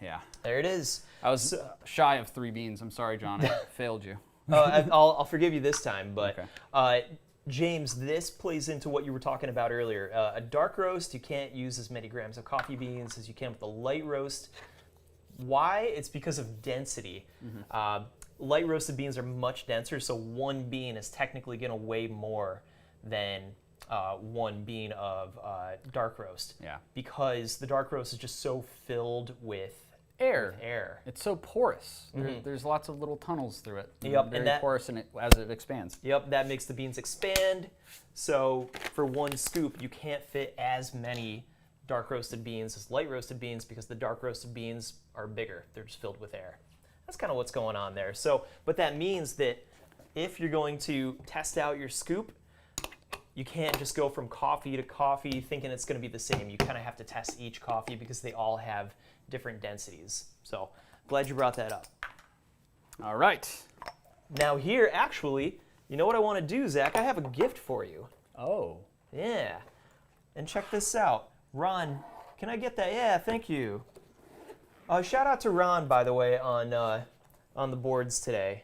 Yeah. There it is. I was shy of 3 beans. I'm sorry, John. I failed you. I'll forgive you this time, but Okay. James, this plays into what you were talking about earlier. A dark roast, you can't use as many grams of coffee beans as you can with a light roast. Why? It's because of density. Light roasted beans are much denser, so one bean is technically going to weigh more than one bean of dark roast. Yeah. Because the dark roast is just so filled with Air. It's so porous. There's lots of little tunnels through it. Yep, Very and that- porous as it expands. Yep, that makes the beans expand. So for one scoop, you can't fit as many dark roasted beans as light roasted beans because the dark roasted beans are bigger. They're just filled with air. That's kind of what's going on there. So, but that means that if you're going to test out your scoop, you can't just go from coffee to coffee thinking it's going to be the same. You kind of have to test each coffee because they all have different densities. So glad you brought that up. All right. Now here, actually, you know what I want to do, Zach? I have a gift for you. Oh. Yeah. And check this out. Ron, can I get that? Yeah, thank you. Shout out to Ron, by the way, on the boards today.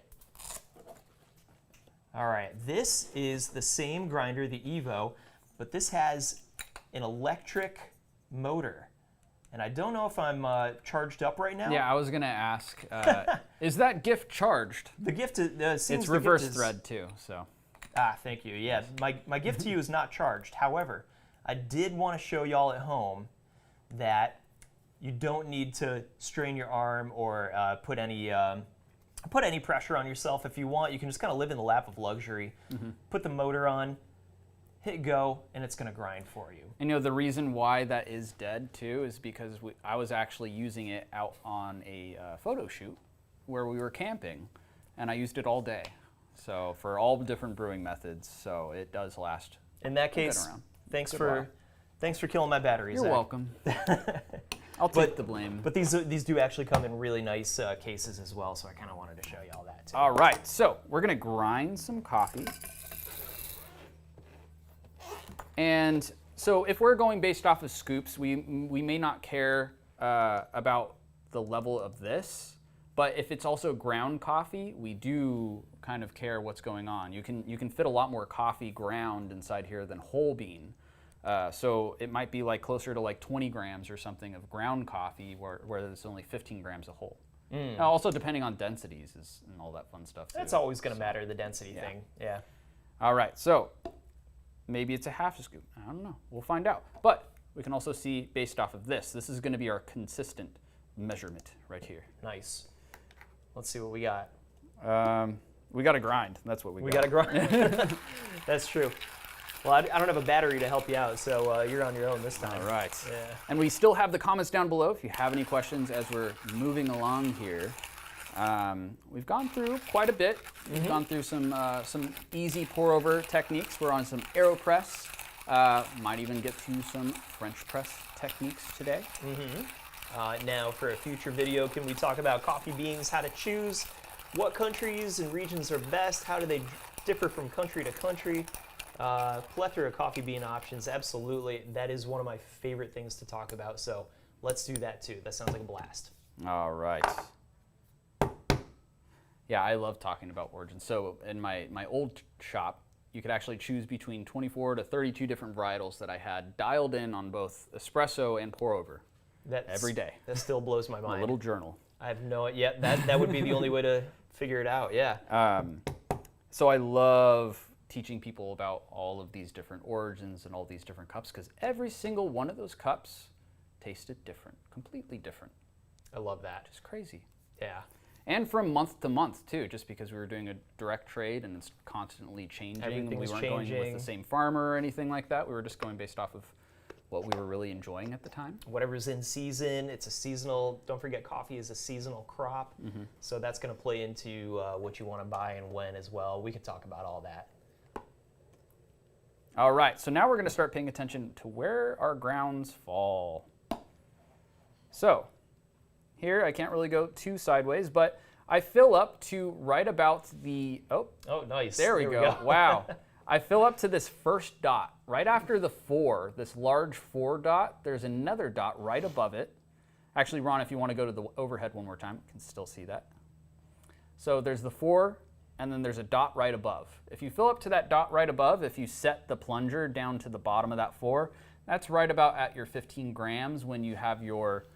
All right, this is the same grinder, the Evo, but this has an electric motor. And I don't know if I'm charged up right now. Yeah, I was going to ask, is that gift charged? The gift seems It's the gift reverse is- thread too, so. Ah, thank you. Yeah, my gift to you is not charged. However, I did want to show y'all at home that you don't need to strain your arm or put any pressure on yourself. If you want, you can just kind of live in the lap of luxury. Put the motor on, hit go, and it's going to grind for you. And you know, the reason why that is dead too is because I was actually using it out on a photo shoot where we were camping, and I used it all day. So for all the different brewing methods, so it does last. In that case, around. thanks Good for luck. thanks for killing my batteries. You're Zach. welcome. I'll take the blame. But these do actually come in really nice cases as well, so I kind of wanted to show you all that too. All right, so we're gonna grind some coffee. And so if we're going based off of scoops, we may not care about the level of this, but if it's also ground coffee, we do kind of care what's going on. You can fit a lot more coffee ground inside here than whole bean. So it might be like closer to like 20 grams or something of ground coffee where there's only 15 grams of whole. Also depending on densities and all that fun stuff too. That's always going to matter, the density thing. Yeah. All right, so maybe it's a half a scoop. I don't know. We'll find out. But we can also see based off of this. This is going to be our consistent measurement right here. Nice. Let's see what we got. We got to grind. That's what we We got to grind. That's true. Well, I don't have a battery to help you out, so you're on your own this time. All right. Yeah. And we still have the comments down below if you have any questions as we're moving along here. We've gone through quite a bit. We've gone through some easy pour-over techniques. We're on some Aeropress. Might even get to some French press techniques today. Now, for a future video, can we talk about coffee beans, how to choose, what countries and regions are best, how do they differ from country to country? Plethora of coffee bean options, absolutely. That is one of my favorite things to talk about, so let's do that too. That sounds like a blast. All right. Yeah, I love talking about origins. So in my old shop, you could actually choose between 24 to 32 different varietals that I had dialed in on both espresso and pour over every day. That still blows my mind. A little journal. I have no idea. That would be the only way to figure it out, yeah. So I love teaching people about all of these different origins and all these different cups because every single one of those cups tasted different, completely different. I love that. It's crazy. Yeah. And from month to month too, just because we were doing a direct trade and it's constantly changing. Everything we is weren't going changing. with the same farmer or anything like that. We were just going based off of what we were really enjoying at the time. Whatever's in season, it's a seasonal, don't forget coffee is a seasonal crop. So that's going to play into what you want to buy and when as well. We could talk about all that. All right, so now we're going to start paying attention to where our grounds fall. So here. I can't really go too sideways, but I fill up to right about the, Oh, nice. there we go. Wow. I fill up to this first dot. Right after the 4, this large 4 dot, there's another dot right above it. Actually, Ron, if you want to go to the overhead one more time, you can still see that. So there's the 4, and then there's a dot right above. If you fill up to that dot right above, if you set the plunger down to the bottom of that 4, that's right about at your 15 grams when you have your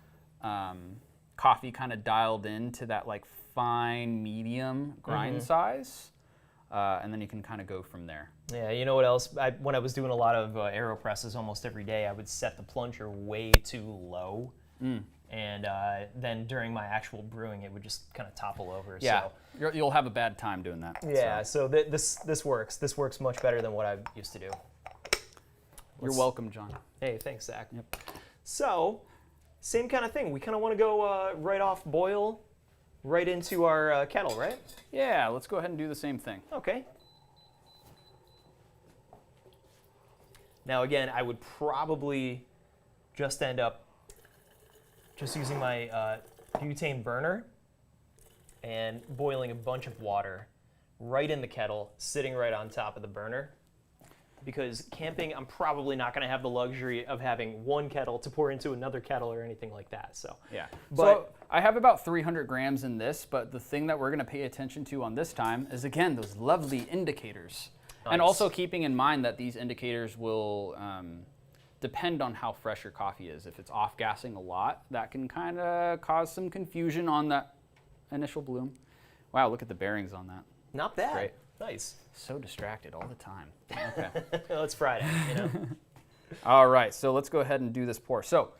coffee kind of dialed into that like fine medium grind size. And then you can kind of go from there. Yeah, you know what else? When I was doing a lot of Aeropresses almost every day, I would set the plunger way too low. And then during my actual brewing, it would just kind of topple over. Yeah, so. you'll have a bad time doing that. Yeah, so this works. This works much better than what I used to do. You're welcome, John. Hey, thanks, Zach. Yep. So, same kind of thing. We kind of want to go right off boil, right into our kettle, right? Yeah, let's go ahead and do the same thing. Okay. Now again, I would probably just end up just using my butane burner and boiling a bunch of water right in the kettle, sitting right on top of the burner. Because camping, I'm probably not going to have the luxury of having one kettle to pour into another kettle or anything like that. So yeah, but so I have about 300 grams in this, but the thing that we're going to pay attention to on this time is, again, those lovely indicators. Nice. And also keeping in mind that these indicators will depend on how fresh your coffee is. If it's off-gassing a lot, that can kind of cause some confusion on that initial bloom. Wow, look at the bearings on that. Not bad. Great. Nice. So distracted all the time. Okay. Well, it's Friday, you know. All right, so let's go ahead and do this pour. So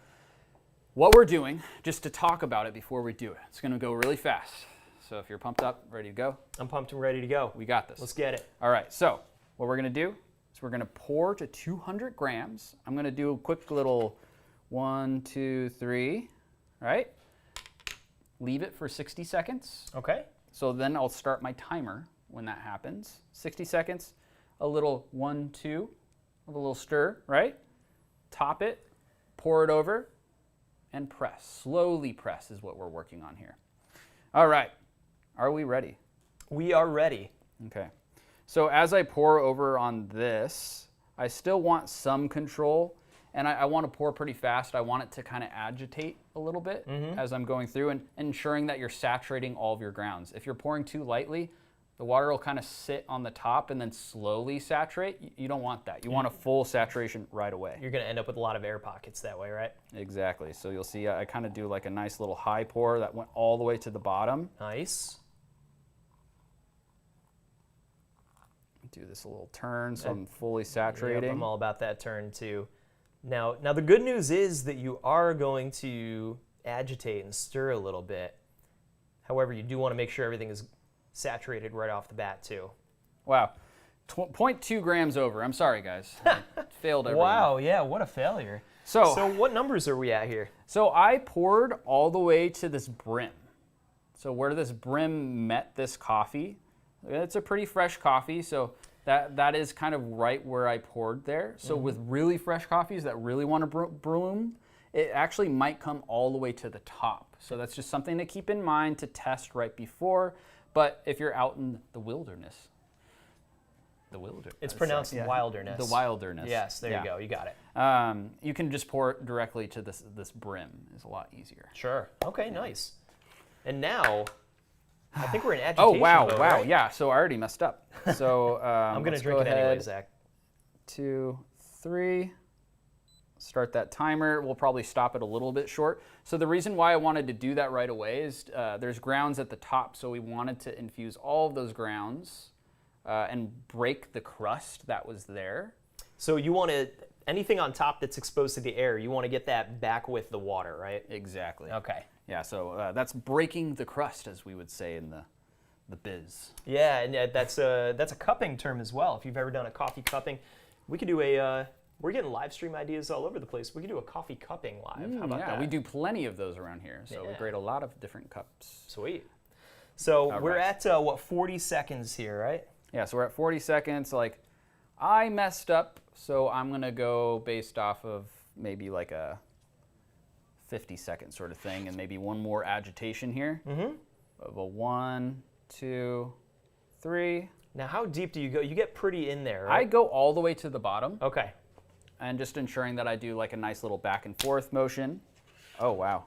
what we're doing, just to talk about it before we do it, it's going to go really fast. So if you're pumped up, ready to go? I'm pumped and ready to go. We got this. Let's get it. All right, so what we're going to do is we're going to pour to 200 grams. I'm going to do a quick little 1, 2, 3, right? Leave it for 60 seconds. Okay. So then I'll start my timer when that happens. 60 seconds, a little 1, 2, a little stir, right? Top it, pour it over, and press. Slowly press is what we're working on here. All right, are we ready? We are ready. Okay. So as I pour over on this, I still want some control, and I want to pour pretty fast. I want it to kind of agitate a little bit as I'm going through and ensuring that you're saturating all of your grounds. If you're pouring too lightly, the water will kind of sit on the top and then slowly saturate. You don't want that. You want a full saturation right away. You're going to end up with a lot of air pockets that way, right? Exactly. So you'll see I kind of do like a nice little high pour that went all the way to the bottom. Nice. Do this a little turn so I'm fully saturating. Yep, I'm all about that turn too. Now the good news is that you are going to agitate and stir a little bit. However, you do want to make sure everything is saturated right off the bat too. Wow. 0.2 grams over. I'm sorry, guys. I failed everyone. Wow, yeah, what a failure. So what numbers are we at here? So I poured all the way to this brim. So where this brim met this coffee, it's a pretty fresh coffee, so that is kind of right where I poured there. So with really fresh coffees that really want to bloom, it actually might come all the way to the top. So that's just something to keep in mind to test right before. But if you're out in the wilderness, it's pronounced wilderness. The wilderness. Yes, there you go. You got it. You can just pour it directly to this brim. It's a lot easier. Sure. Okay, nice. And now, I think we're in agitation. Oh, wow, mode, wow, right? yeah, so I already messed up. So I'm going to drink it anyway, Zach. 2, 3. Start that timer. We'll probably stop it a little bit short. So the reason why I wanted to do that right away is there's grounds at the top, so we wanted to infuse all of those grounds and break the crust that was there. So you want to, anything on top that's exposed to the air, you want to get that back with the water, right? Exactly. Okay. Yeah, so that's breaking the crust, as we would say in the biz. Yeah, and that's a cupping term as well. If you've ever done a coffee cupping, we could do we're getting live stream ideas all over the place. We could do a coffee cupping live. How about that? We do plenty of those around here, so we grade a lot of different cups. Sweet. So All we're right. at, 40 seconds here, right? Yeah, so we're at 40 seconds. Like, I messed up, so I'm going to go based off of maybe like a 50-second sort of thing, and maybe one more agitation here. Of a 1, 2, 3. Now, how deep do you go? You get pretty in there, right? I go all the way to the bottom. Okay. And just ensuring that I do like a nice little back and forth motion. Oh, wow.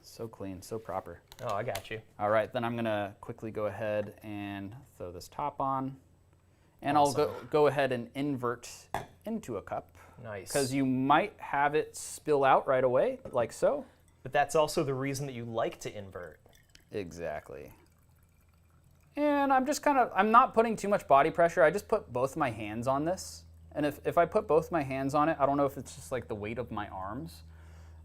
So clean, so proper. Oh, I got you. All right, then I'm gonna quickly go ahead and throw this top on. And Awesome. I'll go ahead and invert into a cup. Nice. Because you might have it spill out right away, like so. But that's also the reason that you like to invert. Exactly. And I'm not putting too much body pressure. I just put both my hands on this. And if I put both my hands on it, I don't know if it's just like the weight of my arms,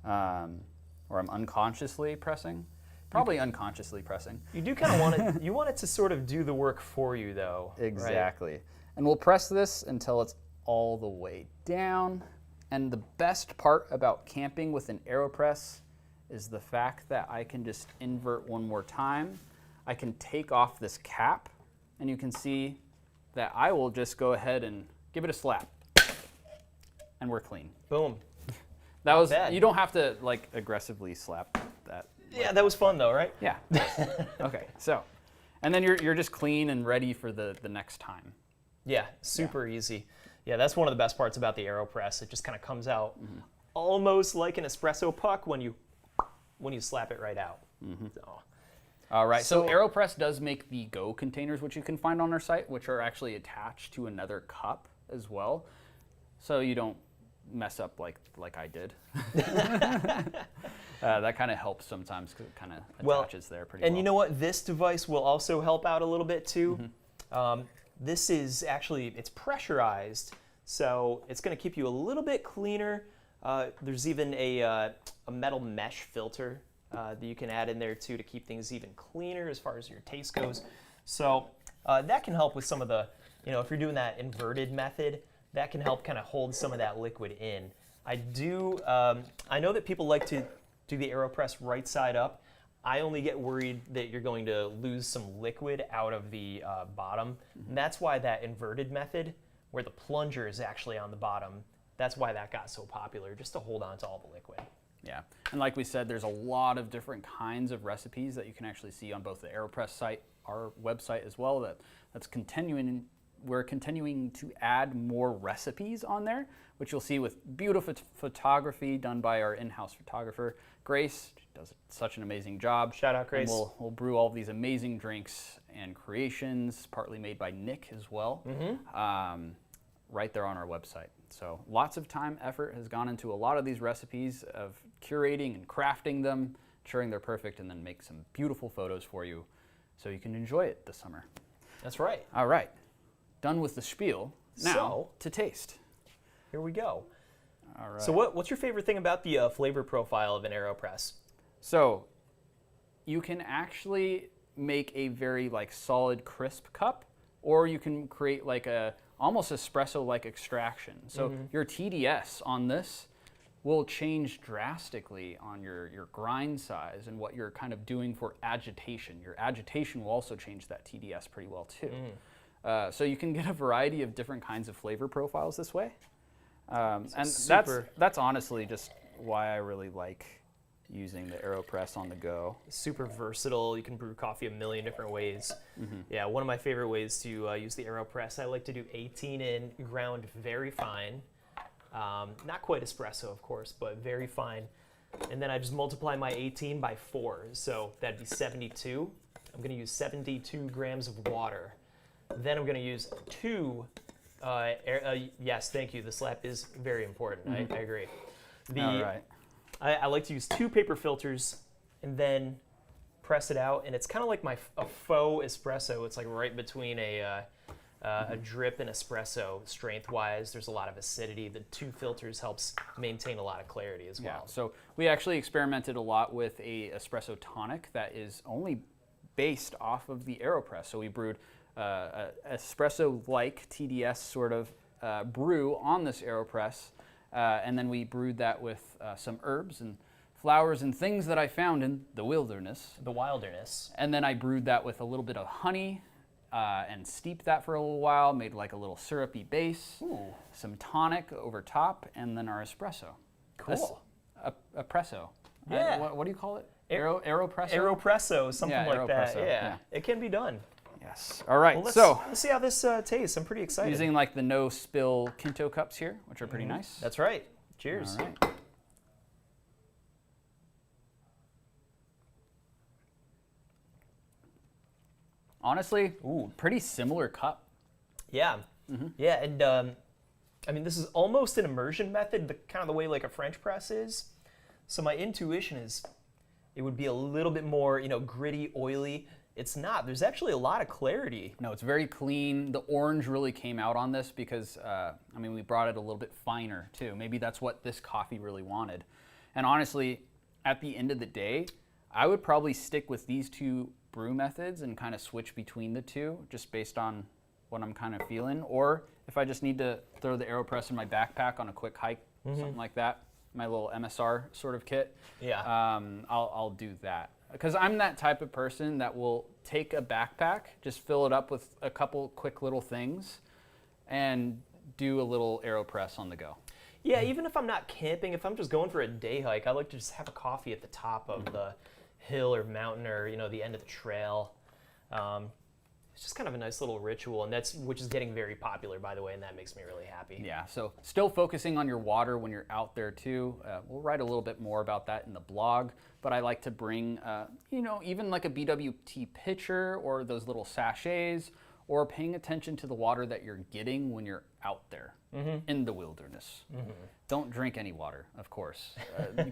or I'm unconsciously pressing. Probably unconsciously pressing. You do kind of want it, you want it to sort of do the work for you though. Exactly. Right? And we'll press this until it's all the way down. And the best part about camping with an Aeropress is the fact that I can just invert one more time. I can take off this cap, and you can see that I will just go ahead and give it a slap, and we're clean. Boom. That was bad. You don't have to like aggressively slap that. Yeah, that was fun though, right? Yeah. Okay. So, and then you're just clean and ready for the next time. Yeah, super easy. Yeah, that's one of the best parts about the Aeropress. It just kind of comes out almost like an espresso puck when you slap it right out. So. All right, so Aeropress does make the Go containers, which you can find on our site, which are actually attached to another cup as well, so you don't mess up like I did. That kind of helps sometimes because it kind of attaches there pretty well. And you know what? This device will also help out a little bit too. This is actually, it's pressurized, so it's going to keep you a little bit cleaner. There's even a metal mesh filter that you can add in there too to keep things even cleaner as far as your taste goes. So that can help with some of the, if you're doing that inverted method, that can help kind of hold some of that liquid in. I know that people like to do the Aeropress right side up. I only get worried that you're going to lose some liquid out of the bottom. And that's why that inverted method, where the plunger is actually on the bottom, that's why that got so popular, just to hold on to all the liquid. Yeah, and like we said, there's a lot of different kinds of recipes that you can actually see on both the Aeropress site, our website as well. That's continuing. We're continuing to add more recipes on there, which you'll see with beautiful photography done by our in-house photographer, Grace. She does such an amazing job. Shout out, Grace. And we'll brew all of these amazing drinks and creations, partly made by Nick as well, right there on our website. So lots of time, effort has gone into a lot of these recipes of curating and crafting them, ensuring they're perfect, and then make some beautiful photos for you so you can enjoy it this summer. That's right. All right, done with the spiel. Now to taste. Here we go. All right. So what's your favorite thing about the flavor profile of an Aeropress? So you can actually make a very solid crisp cup, or you can create like a almost espresso-like extraction. So your TDS on this will change drastically on your grind size and what you're kind of doing for agitation. Your agitation will also change that TDS pretty well too. So you can get a variety of different kinds of flavor profiles this way. And that's honestly just why I really like using the Aeropress on the go. Super versatile. You can brew coffee a million different ways. Yeah, one of my favorite ways to use the Aeropress, I like to do 18 in, ground very fine. Not quite espresso, of course, but very fine. And then I just multiply my 18 by 4, so that'd be 72. I'm going to use 72 grams of water. Then I'm going to use 2, yes, thank you, the slap is very important, I agree. All right. I like to use 2 paper filters and then press it out, and it's kind of like a faux espresso. It's like right between a drip and espresso strength-wise. There's a lot of acidity. The 2 filters helps maintain a lot of clarity as well. Yeah, so we actually experimented a lot with a espresso tonic that is only based off of the Aeropress. So we brewed espresso-like TDS sort of brew on this Aeropress. And then we brewed that with some herbs and flowers and things that I found in the wilderness. The wilderness. And then I brewed that with a little bit of honey and steeped that for a little while, made like a little syrupy base, some tonic over top, and then our espresso. Cool. Espresso. Yeah. What do you call it? Aeropress? Aeropresso, something Yeah, like that. Aeropresso, Yeah. yeah. It can be done. Yes. All right. Well, let's see how this tastes. I'm pretty excited. Using like the no spill Kinto cups here, which are pretty nice. That's right. Cheers. All right. Honestly, pretty similar cup. Yeah. Yeah, and I mean, this is almost an immersion method, kind of the way like a French press is. So my intuition is it would be a little bit more, gritty, oily. It's not. There's actually a lot of clarity. No, it's very clean. The orange really came out on this because, we brought it a little bit finer too. Maybe that's what this coffee really wanted. And honestly, at the end of the day, I would probably stick with these two brew methods and kind of switch between the two just based on what I'm kind of feeling. Or if I just need to throw the Aeropress in my backpack on a quick hike, something like that, my little MSR sort of kit, I'll do that. Because I'm that type of person that will take a backpack, just fill it up with a couple quick little things, and do a little Aeropress on the go. Yeah, even if I'm not camping, if I'm just going for a day hike, I like to just have a coffee at the top of the hill or mountain or the end of the trail. It's just kind of a nice little ritual, and which is getting very popular, by the way, and that makes me really happy. Yeah, so still focusing on your water when you're out there too. We'll write a little bit more about that in the blog, but I like to bring, even like a BWT pitcher or those little sachets, or paying attention to the water that you're getting when you're out there in the wilderness. Don't drink any water, of course.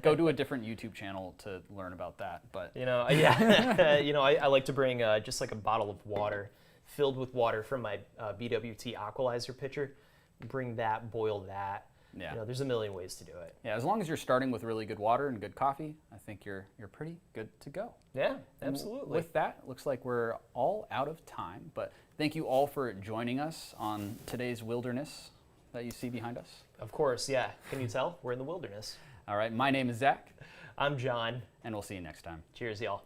Go to a different YouTube channel to learn about that. But I like to bring just like a bottle of water filled with water from my BWT Aqualizer pitcher. Bring that, boil that. Yeah. There's a million ways to do it. Yeah, as long as you're starting with really good water and good coffee, I think you're pretty good to go. Yeah, absolutely. And with that, looks like we're all out of time, but thank you all for joining us on today's wilderness that you see behind us. Of course, yeah. Can you tell? We're in the wilderness. All right, my name is Zach. I'm John. And we'll see you next time. Cheers, y'all.